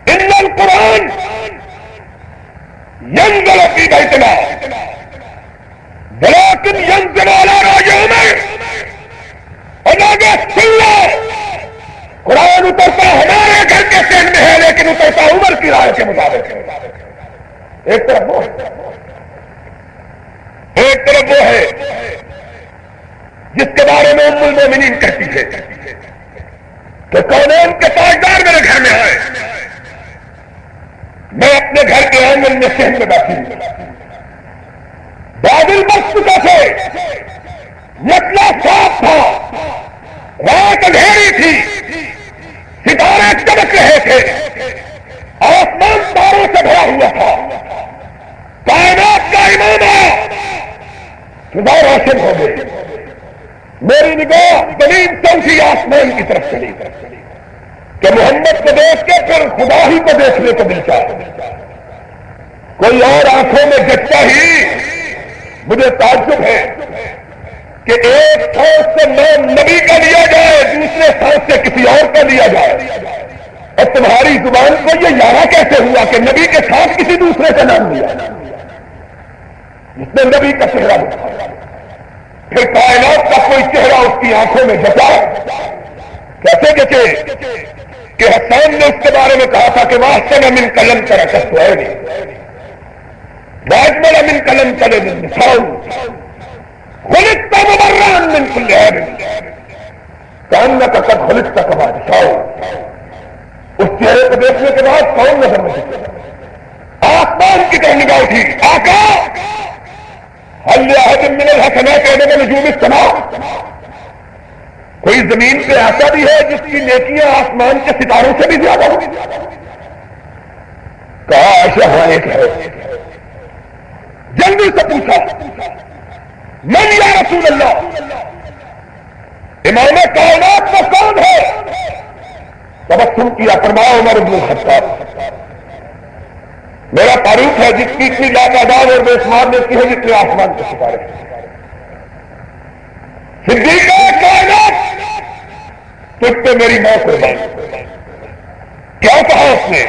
ان القرآن ينزل في بيتنا ولكن ينزل على راجع عمر. قرآن اترتا ہمارے گھر کے سین میں ہے لیکن اترتا عمر کی رائے کے مطابق ہے. ایک طرف وہ ہے، ایک طرف وہ ہے جس کے بارے میں ام المومنین کہتی ہے کہ کونین کے تاجدار میرے گھر میں آئے. میں اپنے گھر کے آنگن میں شہر میں بیٹھی ہوں، بادل مست کا تھے، مسئلہ صاف تھا، رات اندھیری تھی، ستارے چمک رہے تھے، آسمان تاروں سے بھرا ہوا تھا. کائنات کا امام آیا، صبح روشن ہو گئی. میری نگاہ زمین سے اٹھی آسمان کی طرف چلی کہ محمد کو دیکھ کے پھر خدا ہی کو دیکھنے کو ملتا. کوئی اور آنکھوں میں جچتا ہی مجھے تعجب ہے کہ ایک سانس سے نام نبی کا لیا جائے، دوسرے سانس سے کسی اور کا لیا جائے، اور تمہاری زبان کو یہ یارا کیسے ہوا کہ نبی کے ساتھ کسی دوسرے کا نام لیا جس نے نبی کا چہرہ دکھایا. پھر کائنات کا کوئی چہرہ اس کی آنکھوں میں جچا. کیسے جچے کہ حسین نے اس کے بارے میں کہا تھا کہ واسطے میں من قلم کا رکھت ہے نہیں، واجمل من قلم قلم خلقت مبرئا من كل عیب کانک قد خلقت کما تشاء. اس چہرے کو دیکھنے کے بعد کون نظر میں دکھے؟ آسمان کی طرف نگاہ اٹھی، آقا هل لأحد من الحسنات عدد نجوم السماء. کوئی زمین پہ ایسا بھی ہے جس کی نیکیاں آسمان کے ستاروں سے بھی زیادہ ہو؟ کہا عائشہ ہاں ایک ہے. جلدی سے پوچھا من یا رسول اللہ، امام کائنات میں کون ہے؟ تبسم کیا، فرمایا عمر بن الخطاب. میرا تعریف ہے جس کی اتنی لاتعداد اور بے شمار نیکی ہے جتنے آسمان کے ستارے. صدیق کائنات تجھ پہ میری موت قربان. کیا کہا اس نے؟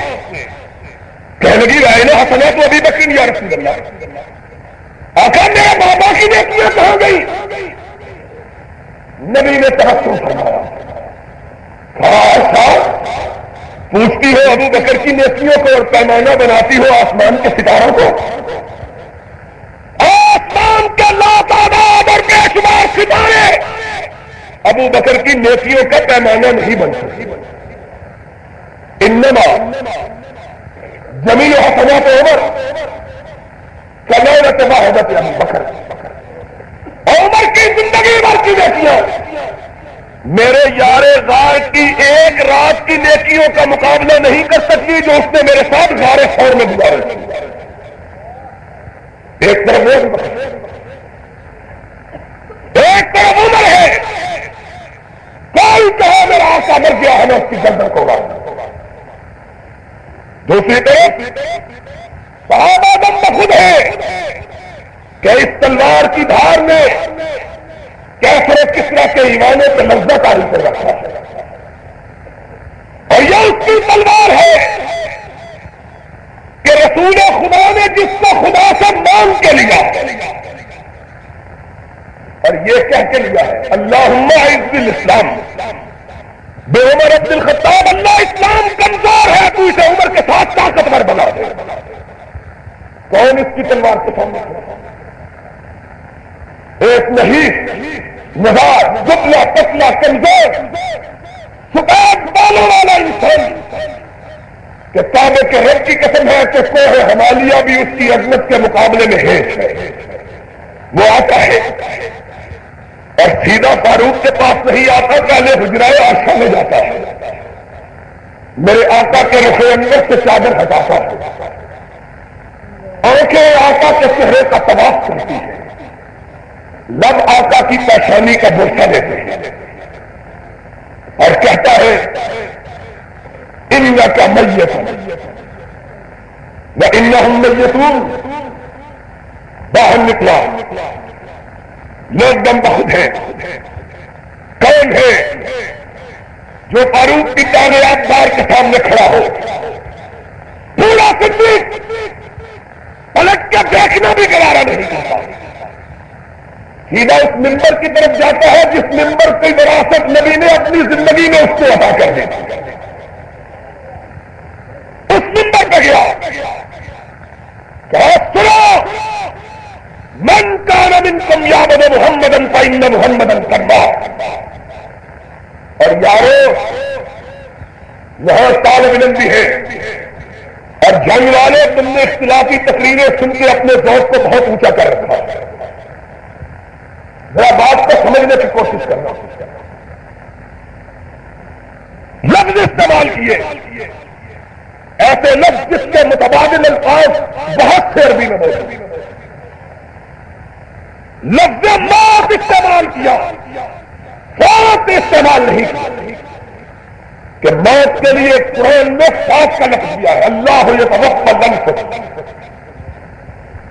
کہنے لگی رائے حسنات ابھی بکر یا رسول اللہ. آقا میرے بابا کی نیکیاں کہاں گئی؟ نبی نے تبسم فرمایا. پوچھتی ہو ابو بکر کی نیکیوں کو اور پیمانہ بناتی ہو آسمان کے ستاروں کو. آسمان کے لاتعداد اور بے شمار ستارے ابو بکر کی نیکیوں کا پیمانہ نہیں بن سکتی. انما جمیع حسنات عمر کلیلۃ واحدۃ ابو بکر. عمر کی زندگی بھر کی نیکیاں میرے یار غار کی ایک رات کی نیکیوں کا مقابلہ نہیں کر سکتی جو اس نے میرے ساتھ غار خور میں گزارے. ایک طرف وہ ایک طرف عمر ہے. کوئی کہے میرا آقا مر گیا ہمیں اس کی گردن کو اڑانا. دوسری طرف صحابہ دم بخود ہے کہ اس تلوار کی دھار میں کیسر کسرا کے ایمانے پہ لفظہ کاری کر رکھا ہے اور یہ اس کی تلوار ہے کہ رسول خدا نے جس کو خدا سے مانگ کے لیا اور یہ کہہ کے لیا ہے اللہم اعز الاسلام بے عمر عبد الخطاب. اللہ اسلام کمزور ہے تو اسے عمر کے ساتھ طاقتور بنا دے. کون اس کی تلوار کے سامنے کھڑا؟ ایک نہیں نظار دبلا پتلا کمزور سفید بالوں والا انسان کہ کعبے کے رب کی قسم ہے کہ کوہ ہمالیہ بھی اس کی عظمت کے مقابلے میں ہیچ ہے. وہ آتا ہے اور سیدھا فاروق کے پاس نہیں آتا پہلے حجرائے عائشہ میں جاتا ہے. میرے آقا کے رخ انور سے چادر ہٹاتا ہے. آنکھیں آقا کے چہرے کا طواف کرتی ہے. لب آقا کی پیشانی کا بوسہ لیتے ہیں اور کہتا ہے انکا میت وانہم میتون. باہر نکلا. لوگ دم بخود ہیں. کون ہے جو فاروق کی کامیاب دار کے سامنے کھڑا ہو؟ پورا صدیق پلٹ کے دیکھنا بھی گوارا نہیں کرتا. سیدھا اس ممبر کی طرف جاتا ہے جس ممبر کی وراثت نبی نے اپنی زندگی میں اس کو عطا کر دی. اس ممبر پہ گیا کہا سنو من کان منکم یعبد محمدا فإن محمدا قد مات. اور یارو یہاں طالب علم بھی ہے اور جنگ والے تم نے اختلافی تقریریں سن کے اپنے ذوق کو بہت اونچا کر رکھا. ذرا بات کو سمجھنے کی کوشش کرنا. لفظ استعمال کیے ایسے لفظ جس کے متبادل الفاظ بہت سے عربی میں موجود. لفظ موت استعمال کیا. فوت استعمال نہیں کیا کہ موت کے لیے قرآن نے فوت کا لفظ دیا ہے. اللہ یتوفی الانفس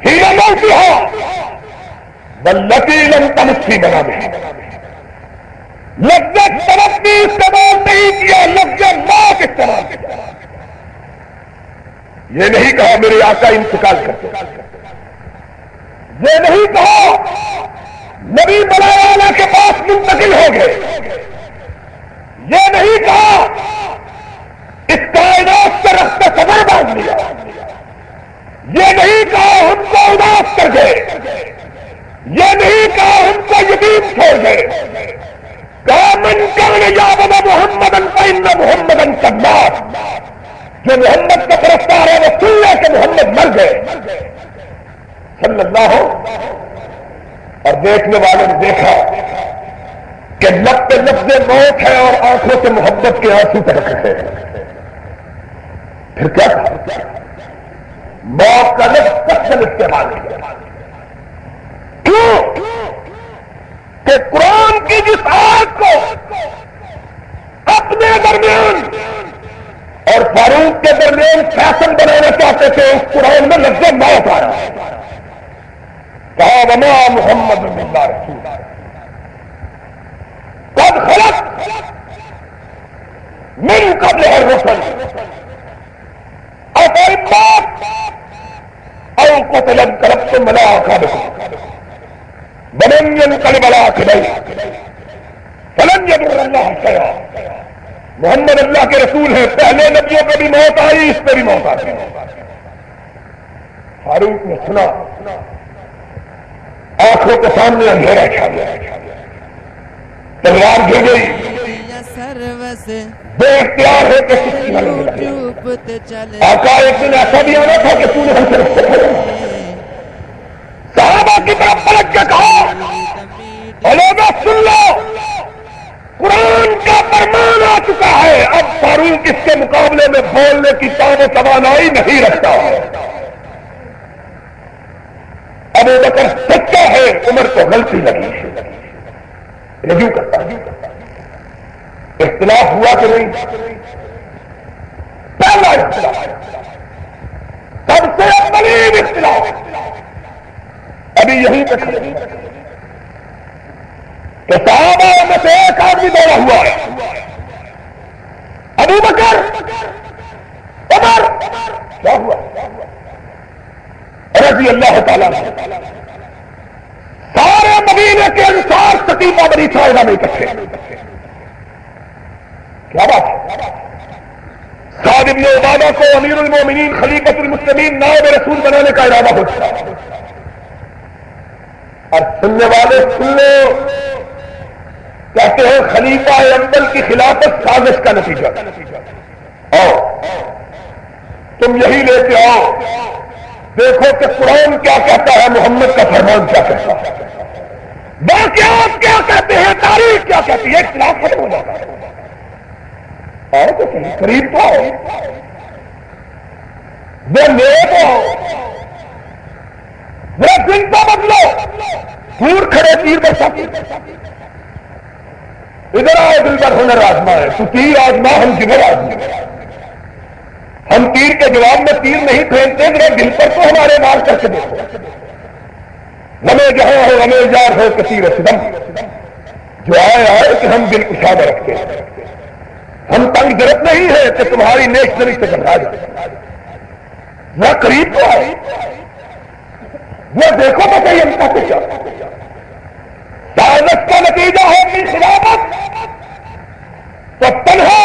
حین موتها واللتی لم تمت فی منامها. لفظ توفی استعمال نہیں کیا, لفظ موت استعمال کیا. یہ نہیں کہا میرے آقا انتقال کرتے, یہ نہیں کہا نبی بلائے والا کے پاس منتقل ہو گئے, یہ نہیں کہا اس کائنات سے رخت صدر باندھ لیا, یہ نہیں کہا ہم کو اداس کر گئے, یہ نہیں کہا ہم کو یتیم چھوڑ گئے. کہا من کان یعبد محمدا فإن محمدا قد مات. جو محمد کا پرستار ہے وہ سن لے کہ محمد مر گئے صلی اللہ. اور دیکھنے والوں نے دیکھا کہ لب پہ لفظ موت ہے اور آنکھوں سے محبت کے آنسو تڑک رہے ہیں. پھر کیا کہا؟ موت کا لفظ کثرت استعمال کیا. کیوں کہ قرآن کی جس آیت کو اپنے درمیان اور فاروق کے درمیان فیصل بنانا چاہتے تھے اس قرآن میں لفظ موت آیا. کہا وما محمد الا رسول قد خلت من قبلہ الرسل افإن مات او قتل انقلبتم على اعقابكم. کربلا کے بعد فلن يضر اللہ شيئا. محمد اللہ کے رسول ہیں، پہلے نبیوں کو بھی موت آئی، اس پہ بھی موت آئی. فاروق نے سنا، آنکھوں کے سامنے اندھیرا چھا گیا، تلوار گر گئی، بے اختیار ہو کے سکینہ لگنے لگا. آقا ایک دن ایسا بھی آنا تھا کہ تو نے ہم سے رخصت کرنا. صحابہ کی طرف پلٹ کے کہا، لوگوں سن لو، قرآن کا فرمان آ چکا ہے، اب فاروق اس کے مقابلے میں بولنے کی طاقت و توانائی نہیں رکھتا. ابو بکر سچا ہے، عمر کو غلطی لگی ہے، رجوع کرتا ہے. اختلاف ہوا کہ نہیں؟ پہلا اختلاف، سب سے اولین اختلاف ابھی یہیں پہ کھڑے ہیں کہ صحابہ میں سے ایک آدمی دوڑا ہوا ہے، ابو بکر، عمر. کیا ہوا؟ رضی اللہ تعالیٰ عنہ. سارے مدینے کے انصار سقیفہ بنی ساعدہ میں اکٹھے. کیا بات ہے؟ سعد بن عبادہ کو امیر المومنین خلیفۃ المسلمین نائب رسول بنانے کا ارادہ ہو چکا. اور سننے والے سن لو، کہتے ہیں خلیفہ اول کی خلافت سازش کا نتیجہ. آؤ تم یہی لے کے آؤ، دیکھو کہ قرآن کیا کہتا ہے، محمد کا فرمان کیا کہتا ہے، واقعات کیا کہتے ہیں، تاریخ کیا کہتی ہے. اختلاف ختم ہو جاتا ہے. اور تو صحیح قریب تو آؤ، وہ نیک ہو، وہ دن تو بدلو. دور کھڑے تیر برساتی، ادھر آؤ دل پر ہنر آزمائے، تو تیر آزما، ہم جگر آزما. ہم تیر کے جواب میں تیر نہیں پھینکتے، ذرا دل پر تو ہمارے مار کر کے دیکھو. ہمیں جہاں ہو ہمیں جار ہو کثیر صدم، جو آئے کہ ہم دل کشادہ رکھتے ہیں. ہم تنگ ضرورت نہیں ہے کہ تمہاری نیشنری سے گھبرا جائے. وہ قریب تو ہے، وہ دیکھو تو صحیح ہم کا کیا سازش کا نتیجہ ہوگی خلافت. تو تنہا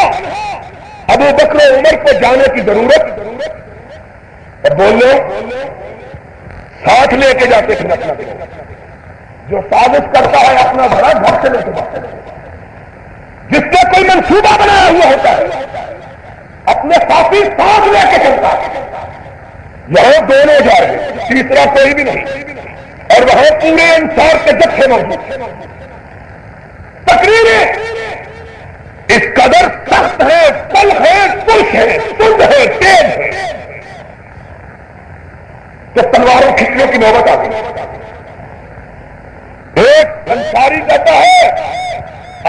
ابو بکر و عمر کو جانے کی ضرورت، اور بولو ساتھ لے کے جاتے تھے. اپنا جو سازش کرتا ہے اپنا بڑا گھر سے لے کے جاتا ہے، جس نے کوئی منصوبہ بنایا ہوا ہوتا ہے اپنے ساتھی ساتھ لے کے چلتا ہے. یہاں دونوں جا رہے، تیسرا کوئی بھی نہیں، اور وہاں پورے انصار کے جتھے موجود. تقریریں اس قدر سخت ہے، پل ہے، پش ہے، سند ہے، تیز ہے کہ تلواروں کھینچنے کی نوبت آتی ہے. ایک انصاری کہتا ہے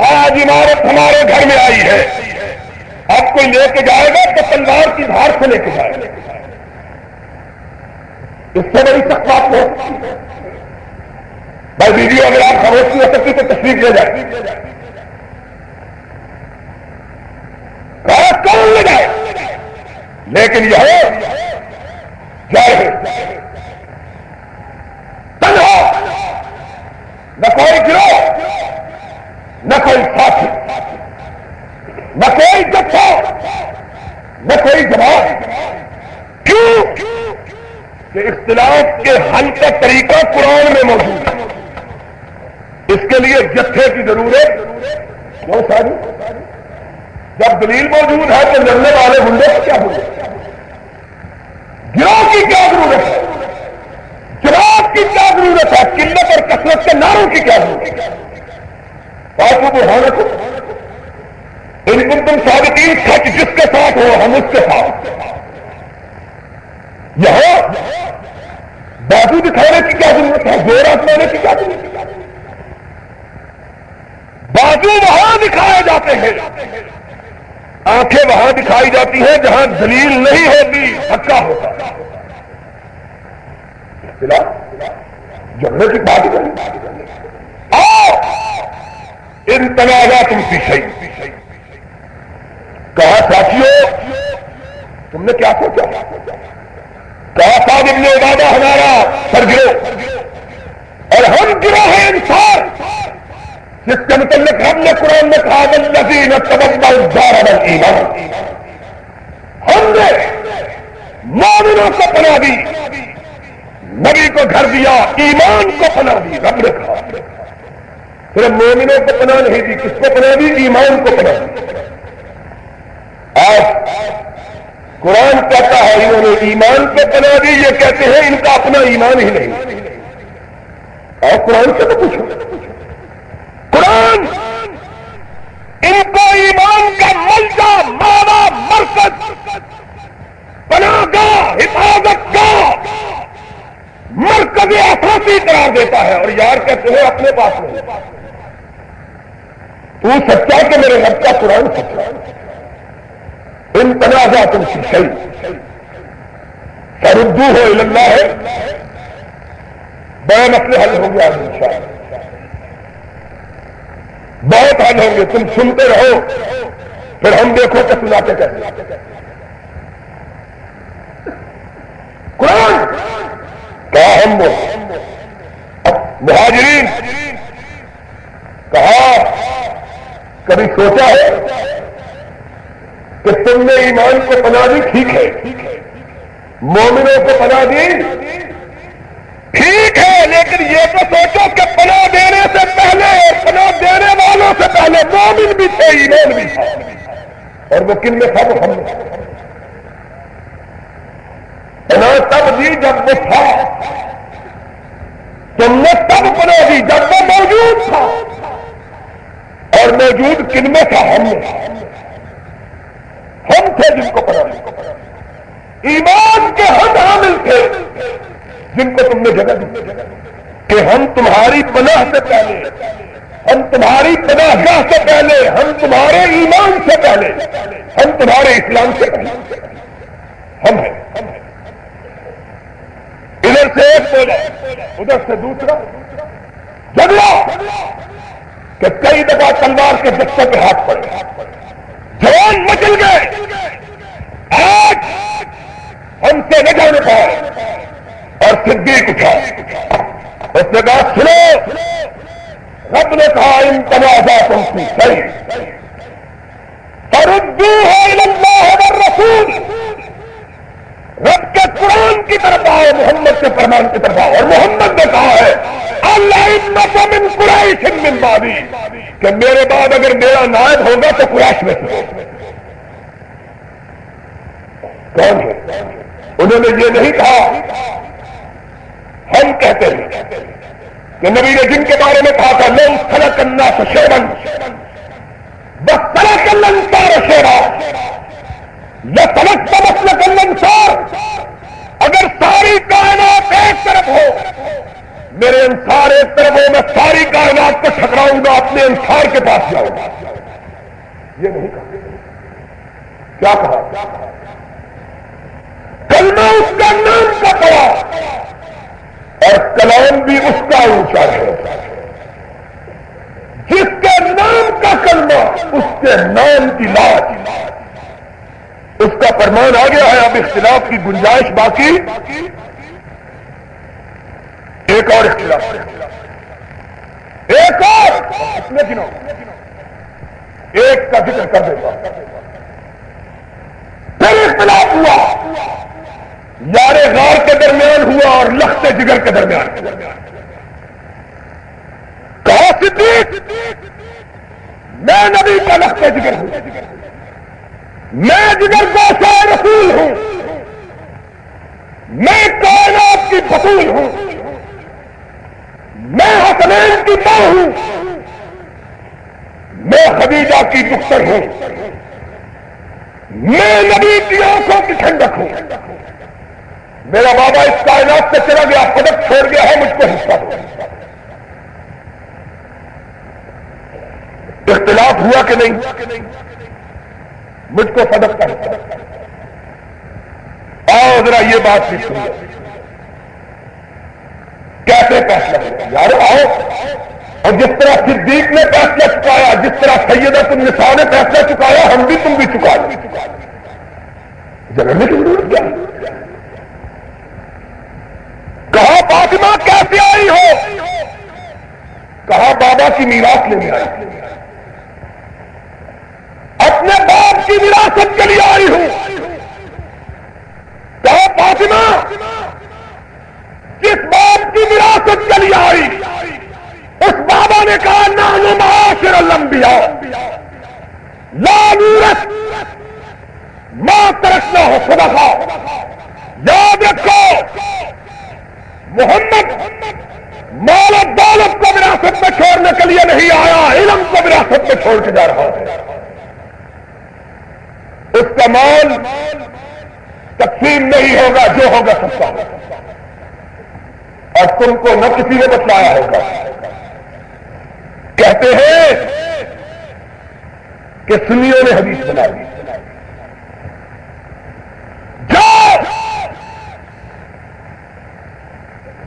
آج عمارت ہمارے گھر میں آئی ہے، اب کوئی لے کے جائے گا تو تلوار کی دھار سے لے کے جائے گا. اس سے بڑی سخت بات ہو بھائی. ویڈیو اگر آپ خاموش کی ہو سکتی تو تصویر لے جائے، کون لے جائے، لیکن یہ جائے تنہا، نہ کوئی گروہ، نہ کوئی ساتھی، نہ کوئی جتھا، نہ کوئی جماعت. کیوں کہ اختلاف کے حل کا طریقہ قرآن میں موجود ہے. اس کے لیے جتھے کی ضرورت کیوں ساری؟ جب دلیل موجود ہے تو لڑنے والے گنڈے کو کیا ہوگا؟ گروہ کی کیا ضرورت ہے؟ جماعت کی کیا ضرورت ہے؟ قلت اور کثرت کے نعروں کی کیا ضرورت ہے؟ باتوں کو بڑھانے کو ان تم صادقین سچ جس کے ساتھ ہو ہم اس کے ساتھ. یہاں بازو دکھانے کی کیا ضرورت ہے؟ زور آزمانے کی کیا ضرورت ہے؟ بازو وہاں دکھائے جاتے ہیں، آنکھیں وہاں دکھائی جاتی ہیں جہاں دلیل نہیں ہوتی، حقہ ہوتا. جھگڑے کی بات کریں، آؤ ان تنازعات کی صحیح. کہا ساتھیوں تم نے کیا سوچا؟ کہا صاحب ابن عبادہ ہمارا سرگرو اور ہم گروہ ہیں انصار. جس کے متعلق ہم نے قرآن میں کہا والذین تبوؤا الدار والایمان، ہم نے مومنوں کو پناہ دی، نبی کو گھر دیا، ایمان کو پناہ دی۔ رب نے کہا صرف مومنوں کو پناہ نہیں دی، کس کو پناہ دی؟ ایمان کو پناہ دی۔ آج قرآن کہتا ہے انہوں نے ایمان کو پناہ دی، یہ کہتے ہیں ان کا اپنا ایمان ہی نہیں۔ اور قرآن سے تو پوچھو، قرآن ان کو ایمان کا ملجا، ماوا، مرکز، پناہ گاہ، حفاظت گاہ، مرکز اساسی قرار دیتا ہے، اور یار کہتے ہیں اپنے پاس نہیں۔ تو سچا کہ میرے رب کا قرآن سچا، ان تنازعات فی شیء فردوہ الی اللہ ہے، بڑے مسئلے حل ہوں گے آج انشاءاللہ، بہت حل ہوں گے۔ تم سنتے رہو، پھر ہم دیکھو کہ سناتے کیسے۔ قرآن کہا ہم مہاجرین، کہا کبھی سوچا ہے کہ تم نے ایمان کو پناہ دی؟ ٹھیک ہے، مومنوں کو پناہ دی ٹھیک ہے، لیکن یہ تو سوچو کہ پناہ دینے سے پہلے، پناہ دینے والوں سے پہلے مومن بھی تھے، ایمان بھی تھا، اور وہ کن میں تھا؟ وہ ہم میں۔ پناہ تب دی جب وہ تھا، تم نے تب پناہ دی جب وہ موجود تھا، اور موجود کن میں تھا؟ ہم میں۔ ہم تھے جن کو پناہ دی، ایمان کے ہم حامل تھے جن کو تم نے جگہ دی، کہ ہم تمہاری پناہ سے پہلے، ہم تمہاری پناہ گاہ سے پہلے، ہم تمہارے ایمان سے پہلے، ہم تمہارے اسلام سے پہلے، ہم ہیں۔ ادھر سے ایک بولا، ادھر سے دوسرا، جھگڑا کہ کئی دفعہ تلوار کے دستوں پہ ہاتھ پڑے، جوان مچل گئے، آج ہم سے نہ جانے پائے، اور صدیق اٹھا، اس نے کہا سنو، رب نے کہا ان تنازعتم فی شیء فردوہ الی اللہ والرسول، رب کے قرآن کی طرف آؤ، محمد کے فرمان کی طرف آؤ، اور محمد نے کہا ہے الائمۃ من قریش من بعدی، کہ میرے بعد اگر میرا نائب ہوگا تو قریش میں سے کون ہے؟ انہوں نے یہ نہیں کہا، ہم کہتے ہیں کہ نبی نے جن کے بارے میں کہا تھا لو خلق الناس شیئا بخلق الانصار شیئا لخلقت مسلک الانصار، اگر ساری کائنات ایک طرف ہو، میرے انصار ایک طرف ہو، میں ساری کائنات کو ٹھکراؤں گا، اپنے انصار کے پاس جاؤں گا۔ یہ نہیں کہا، کیا کہا؟ کلمہ اس کا نام کا پڑا، اور کلام بھی اس کا اونچا ہے، جس کے نام کا کلمہ اس کے نام کی لاج، اس کا فرمان آ گیا ہے۔ اب اختلاف کی گنجائش باقی، ایک اور اختلاف، ایک اور اپنے دنوں ایک کا ذکر کر دیتا، پھر اختلاف ہوا، یار غار کے درمیان ہوا اور لخت جگر کے درمیان۔ کہا صدیق میں نبی کا لخت جگر ہوں، میں جگر گوشہ رسول ہوں، میں کائنات کی بطول ہوں، میں حسنین کی ماں ہوں، میں خدیجہ کی دختر ہوں، میں نبی کی آنکھوں کی ٹھنڈک ہوں، میرا بابا اس کائنات سے چلا گیا، پدک چھوڑ گیا ہے، مجھ کو حصہ دو۔ اختلاف ہوا کہ نہیں؟ مجھ کو صدق کا حصہ۔ آؤ ذرا یہ بات بھی سنیے، کیسے فیصلہ ہوا؟ یارو آؤ، اور جس طرح صدیق نے فیصلہ چکایا، جس طرح سیدۃ النساء نے فیصلہ چکایا، ہم بھی تم بھی چکا لیں، جگڑنے کی ضرورت کیا؟ کہا فاطمہ کیسے آئی ہو؟ کہا بابا کی میراث لینے آئی، اپنے باپ کی وراثت کے لیے آئی ہوں۔ کہا فاطمہ جس باپ کی وراثت کے لیے آئی اس بابا نے کہا نحن معاشر الانبیاء لا نورث ما ترکناہ صدقہ۔ یاد رکھو محمد مال و دولت کو وراثت میں چھوڑنے کے لیے نہیں آیا، علم کو وراثت میں چھوڑ کے جا رہا ہے۔ اس کا مال تقسیم نہیں ہوگا، جو ہوگا سب کا ہوگا، اور تم کو نہ کسی نے بتلایا ہوگا۔ کہتے ہیں کہ سنیوں نے حدیث بنا دی،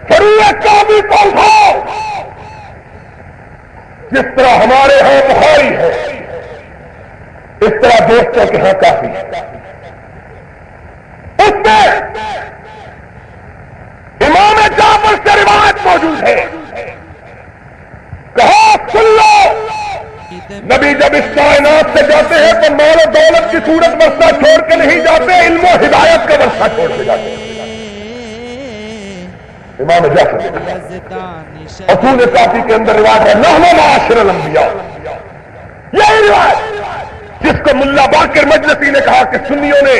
فروغ کافی کو اٹھاؤ، جس طرح ہمارے ہاں بخاری ہے اس طرح دوستوں کے ہاں کافی ہے۔ اس میں امام جعفر سے روایت موجود ہے، کہا سن لو نبی جب اس کائنات سے جاتے ہیں تو مال و دولت کی صورت ورثہ چھوڑ کے نہیں جاتے، علم و ہدایت کا ورثہ چھوڑ کے جاتے ہیں۔ امام جعفر اصول کافی کے اندر روایت ہے نحن معاشر الانبیاء، یہی روایت جس کو ملا باقر مجلسی نے کہا کہ سنیوں نے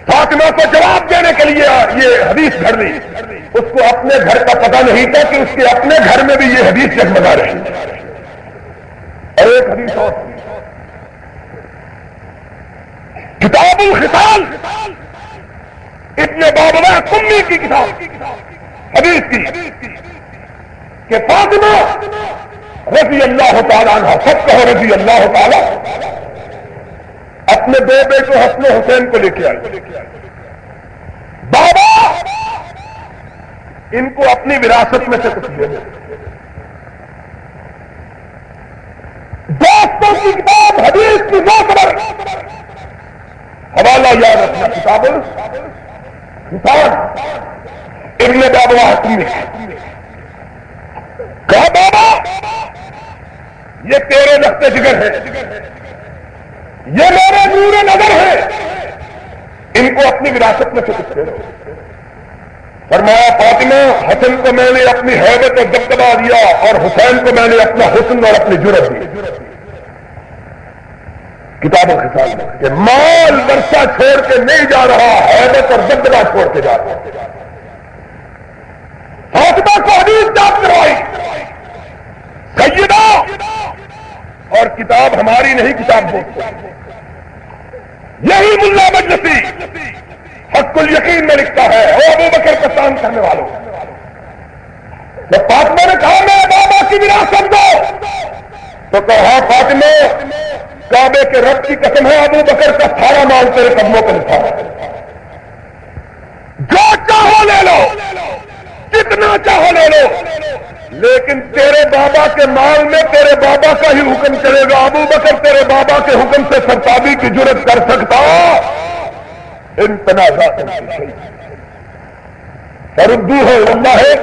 فاطمہ کو جواب دینے کے لیے یہ حدیث گھڑ لی، اس کو اپنے گھر کا پتہ نہیں تھا کہ اس کے اپنے گھر میں بھی یہ حدیث جگمگا رہی۔ اور ایک حدیث اور کتاب الخصال ابن بابویہ کمی کی کتاب حدیث کی کہ فاطمہ رضی اللہ تعالیٰ عنہ، سب کہو رضی اللہ تعالیٰ، اپنے دو بیٹوں حسن و حسین کو لے کے آئی، بابا ان کو اپنی وراثت میں سے کچھ دے دیں۔ دوستوں کی کتاب حدیث کی معتبر حوالہ یاد رکھنا، کتاب الخصال ابن بابویہ کمی، کہا بابا یہ تیرے نقطۂ جگر ہے، یہ میرے نور نظر ہے، ان کو اپنی وراثت میں سے کچھ دے دو۔ فرمایا فاطمہ حسن کو میں نے اپنی ہیبت و دبدبا دیا اور حسین کو میں نے اپنا حسن اور اپنی جرت دی۔ کتاب الخصال میں کہ مال ورثہ چھوڑ کے نہیں جا رہا، ہیبت اور دبدبا چھوڑ کے جا رہا۔ فاطمہ کو حدیث یاد کروائی، سیدہ، اور کتاب ہماری نہیں، کتاب دوستوں، یہی ملا مجلسی حق الیقین میں لکھتا ہے، او ابو بکر پسند کرنے والوں، جب فاطمہ نے کہا میں بابا کی وراثت دو تو کہا فاطمہ کعبے کے رب کی قسم ہے ابو بکر کا سارا مال تیرے قدموں پہ لکھا ہے، جو چاہو لے لو، جتنا چاہو لے لو، لیکن تیرے بابا کے مال میں تیرے بابا کا ہی حکم چلے گا۔ ابو بکر تیرے بابا کے حکم سے سرتابی کی جرت کر سکتا ان تنازعات فردو ہے اللہ ہے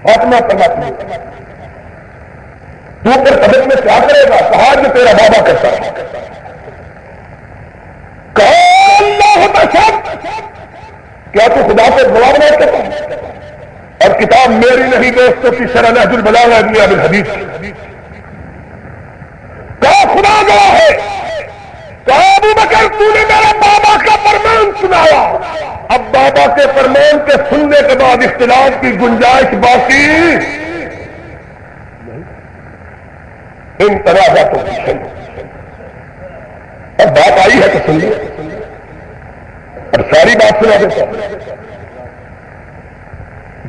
فاطمہ فرماتی ہے تو پھر سبق میں کیا کرے گا؟ کہا جو تیرا بابا کرتا ہے، کہا اللہ تشہد، کیا تو خدا کو گواہ بنا سکتا ہے؟ اور کتاب میری نہیں دوستوں کی شرح نہج البلاغہ ابن ابی الحدیث، کہا خدا گواہ ہے، کہا ابو بکر تو نے میرا بابا کا فرمان سنایا، اب بابا کے فرمان کے سننے کے بعد اختلاف کی گنجائش باقی ان تنازعاتوں کی شروع۔ اب بات آئی ہے تو سن لیں اور ساری بات سنا دیتا ہوں۔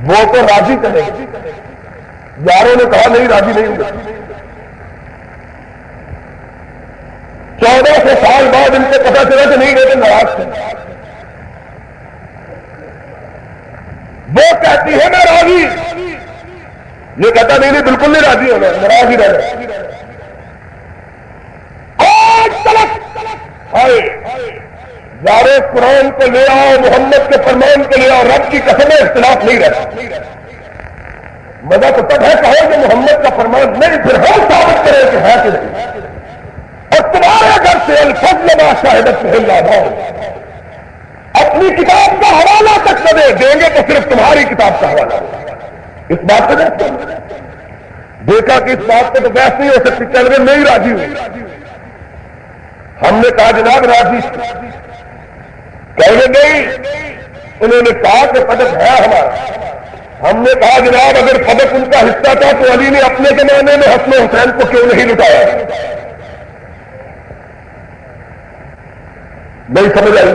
وہ تو راضی کرے، یاروں نے کہا نہیں راضی نہیں ہوں گے۔ 1400 سال بعد ان کو پتا چلا کہ نہیں گئے تو ناراض تھے۔ وہ کہتی ہے میں راضی، یہ کہتا نہیں بالکل نہیں راضی ہونا، ناراض ہی رہنا۔ آج تلک آئے یارے قرآن کو لے آؤ، محمد کے فرمان کو لے آؤ، رب کی قسم اختلاف نہیں رہتا، مزہ تو تب ہے کہو کہ محمد کا فرمان نہیں، پھر ہم ثابت کریں کہ ہے کہ نہیں. اور تمہارے گھر سے الفضل ما شاہدت اللہ بھاؤ اپنی کتاب کا حوالہ تک نہ دیں گے تو صرف تمہاری کتاب کا حوالہ ہوگا. اس بات سے دیکھا کہ اس بات پہ تو بحث نہیں ہو سکتی، چل رہے نہیں راضی ہوئی. ہم نے کہا جناب راضی کہنے نہیں، انہوں نے کہا کہ پدک ہے ہمارا. ہم نے کہا جناب اگر پدک ان کا حصہ تھا تو علی نے اپنے زمانے میں حسن حسین کو کیوں نہیں لٹایا؟ نہیں سمجھ آئی.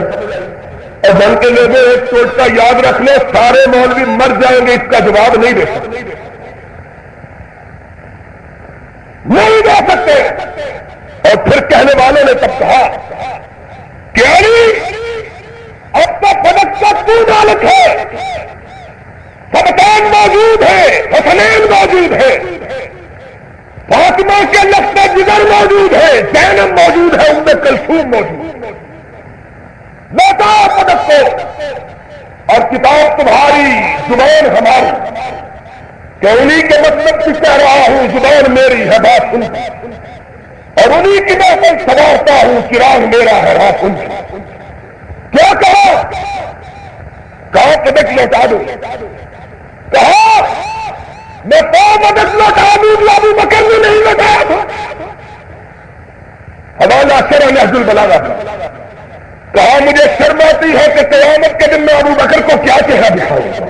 اور بن کے لوگوں ایک سوچ کا یاد رکھ لو، سارے مولوی مر جائیں گے اس کا جواب نہیں دے سکتے، نہیں دے سکتے. اور پھر کہنے والوں نے تب کہا کہ علی اب تو پدک کا تو مالک ہے، سبتان موجود ہے، حسنین موجود ہے، فاطمہ کے لفظ جگر موجود ہے، زینب موجود ہے، ام کلثوم موجود ہے. لوٹا پدک کو، اور کتاب تمہاری زبان ہماری، کہ انہی کے مطلب سے کہہ رہا ہوں، زبان میری ہے بات سن، اور انہی کی محفل سنوارتا ہوں، چراغ میرا ہے رات سن. کیا کہا؟ کہا پدک لوٹا دو. کہا میں تو پدک لوٹا دوں جو ابو بکر نے نہیں لوٹایا تھا. حوالہ شرح نہج البلاغہ. کہا مجھے شرم آتی ہے کہ قیامت کے دن میں ابو بکر کو کیا چہرہ دکھاؤں گا.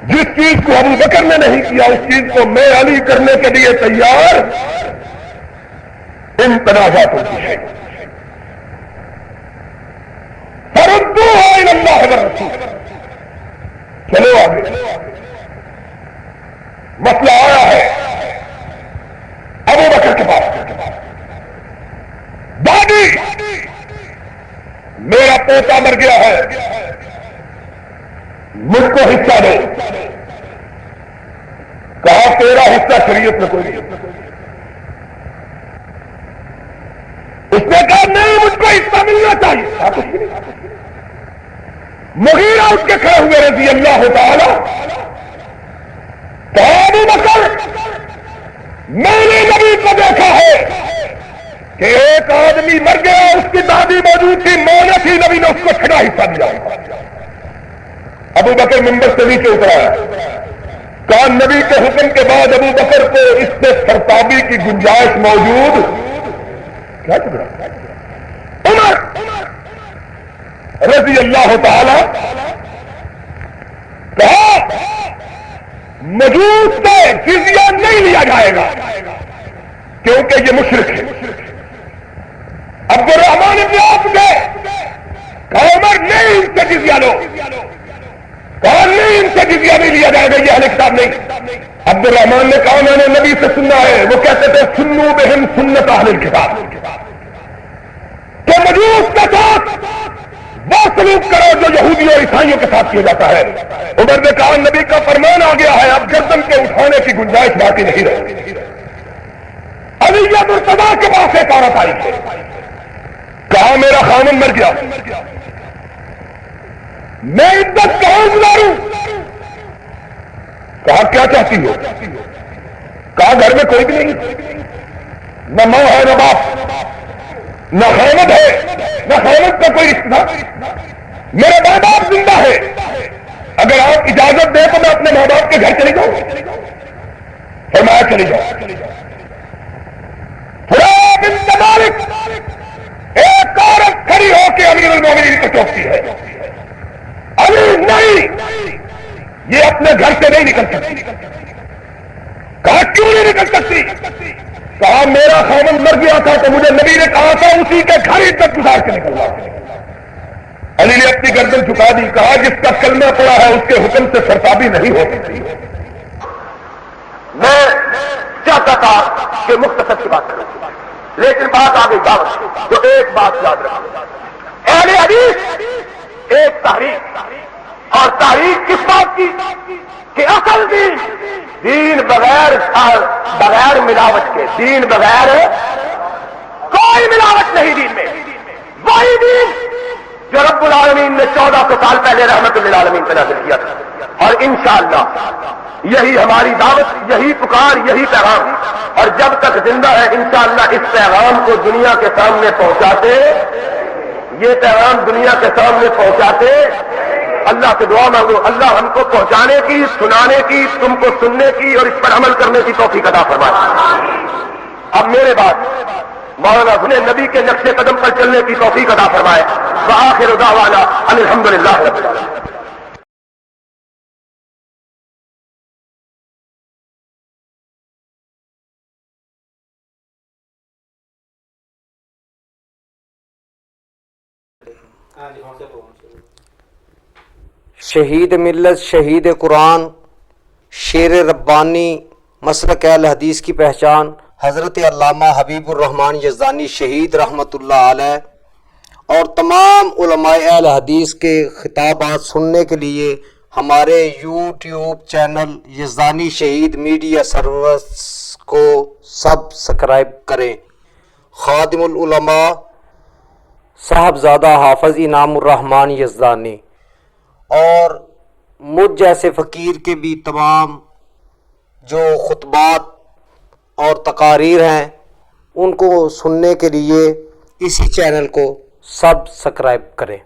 جس چیز کو ابو بکر نے نہیں کیا اس چیز کو میں علی کرنے کے لیے تیار. ان تنازعات کی ہے. فردوها الى اللہ والرسول. چلو آگے. مسئلہ آیا ہے ابو بکر کے پاس. دادی میرا پوتا مر گیا ہے، مجھ کو حصہ دو. کہا تیرا حصہ شریعت میں کوئی نہیں. اس نے کہا نہیں مجھ کو حصہ ملنا چاہیے. مغیرہ اٹھ کے کھڑے ہوئے رضی اللہ تعالی. کہا ابو بکر میں نے نبی کو دیکھا ہے کہ ایک آدمی مر گیا، اس کی دادی موجود تھی، ماں نہ تھی، نبی نے اس کو چھٹا حصہ دیا. ابو بکر منبر سے نیچے اترا ہے. کہا نبی کے حکم کے بعد ابو بکر کو اس سے سرتابی کی گنجائش موجود. کیا عمر رضی اللہ تعالی. کہا مجوس سے جزیہ نہیں لیا جائے گا کیونکہ یہ مشرک ہے. عبد الرحمان ابن عوف گئے. کہا عمر نہیں ان سے جزیہ لو. کہا نہیں ان سے جزیہ نہیں لیا جائے گا، یہ اہل کتاب نہیں. عبد الرحمان نے کہا میں نے نبی سے سننا ہے، وہ کہتے تھے سنو بہم سنت اہل کتاب، کہ مجوس کے ساتھ وہ سلوک کرو جو یہودی اور عیسائیوں کے ساتھ کیا جاتا ہے. عمر نے کہا نبی کا فرمان آ گیا ہے، اب گردن کے اٹھانے کی گنجائش باقی نہیں رہے. علی مرتضیٰ کے پاس ایک عورت آئی ہے. کہا میرا خامن مر گیا، میں عزت کہاں گزاروں؟ کہا کیا چاہتی ہو؟ کہا گھر میں کوئی بھی نہیں، نہ ماں ہے نہ باپ، نہ خامد ہے نہ خامد کا کوئی رشتہ. میرے ماں باپ زندہ ہے، اگر آپ اجازت دیں تو میں اپنے ماں باپ کے گھر چلی جاؤں. فرمایا چلی جاؤ. بنت مالک ایک عورت کھڑی ہو کے امیر المومنین کو ٹوکتی ہے. علی نہیں، یہ اپنے گھر سے نہیں نکل سکتی. کہا کیوں نہیں نکل سکتی؟ کہا میرا خامن مر گیا تھا تو مجھے نبی نے کہا تھا اسی کے گھر عزت گزار کے نکلنا. علی نے اپنی گردن چکا دی. کہا جس کا کلمہ پڑا ہے اس کے حکم سے سرتابی نہیں ہو سکتی. میں چاہتا تھا کہ مختصر کی بات کروں، لیکن بات آ گئی دعوت. تو ایک بات یاد رکھو، اہل حدیث ایک تحریک، اور تحریک کس بات کی کہ اصل دین بغیر ملاوٹ کے، دین بغیر کوئی ملاوٹ نہیں دین میں. وہی دین جو رب العالمین نے 1400 سال پہلے رحمت للعالمین پہ نازل کیا تھا. اور انشاءاللہ یہی ہماری دعوت، یہی پکار، یہی پیغام، اور جب تک زندہ ہے انشاءاللہ اس پیغام کو دنیا کے سامنے پہنچاتے، یہ پیغام دنیا کے سامنے پہنچاتے، اللہ سے دعا مانگو اللہ ہم کو پہنچانے کی، سنانے کی، تم کو سننے کی اور اس پر عمل کرنے کی توفیق عطا فرمائے۔ اب میرے بعد مولانا اپنے نبی کے نقش قدم پر چلنے کی توفیق عطا فرمائے۔ وآخر دعوانا ان الحمدللہ رب العالمین۔ شہید ملت، شہید قرآن، شیر ربانی، مسلک اہل حدیث کی پہچان حضرت علامہ حبیب الرحمن یزدانی شہید رحمۃ اللہ علیہ، اور تمام علماء اہل حدیث کے خطابات سننے کے لیے ہمارے یوٹیوب چینل یزدانی شہید میڈیا سروس کو سبسکرائب کریں۔ خادم العلماء صاحبزادہ حافظ انعام الرحمن یزدانی، اور مجھ جیسے فقیر کے بھی تمام جو خطبات اور تقاریر ہیں ان کو سننے کے لیے اسی چینل کو سبسکرائب کریں۔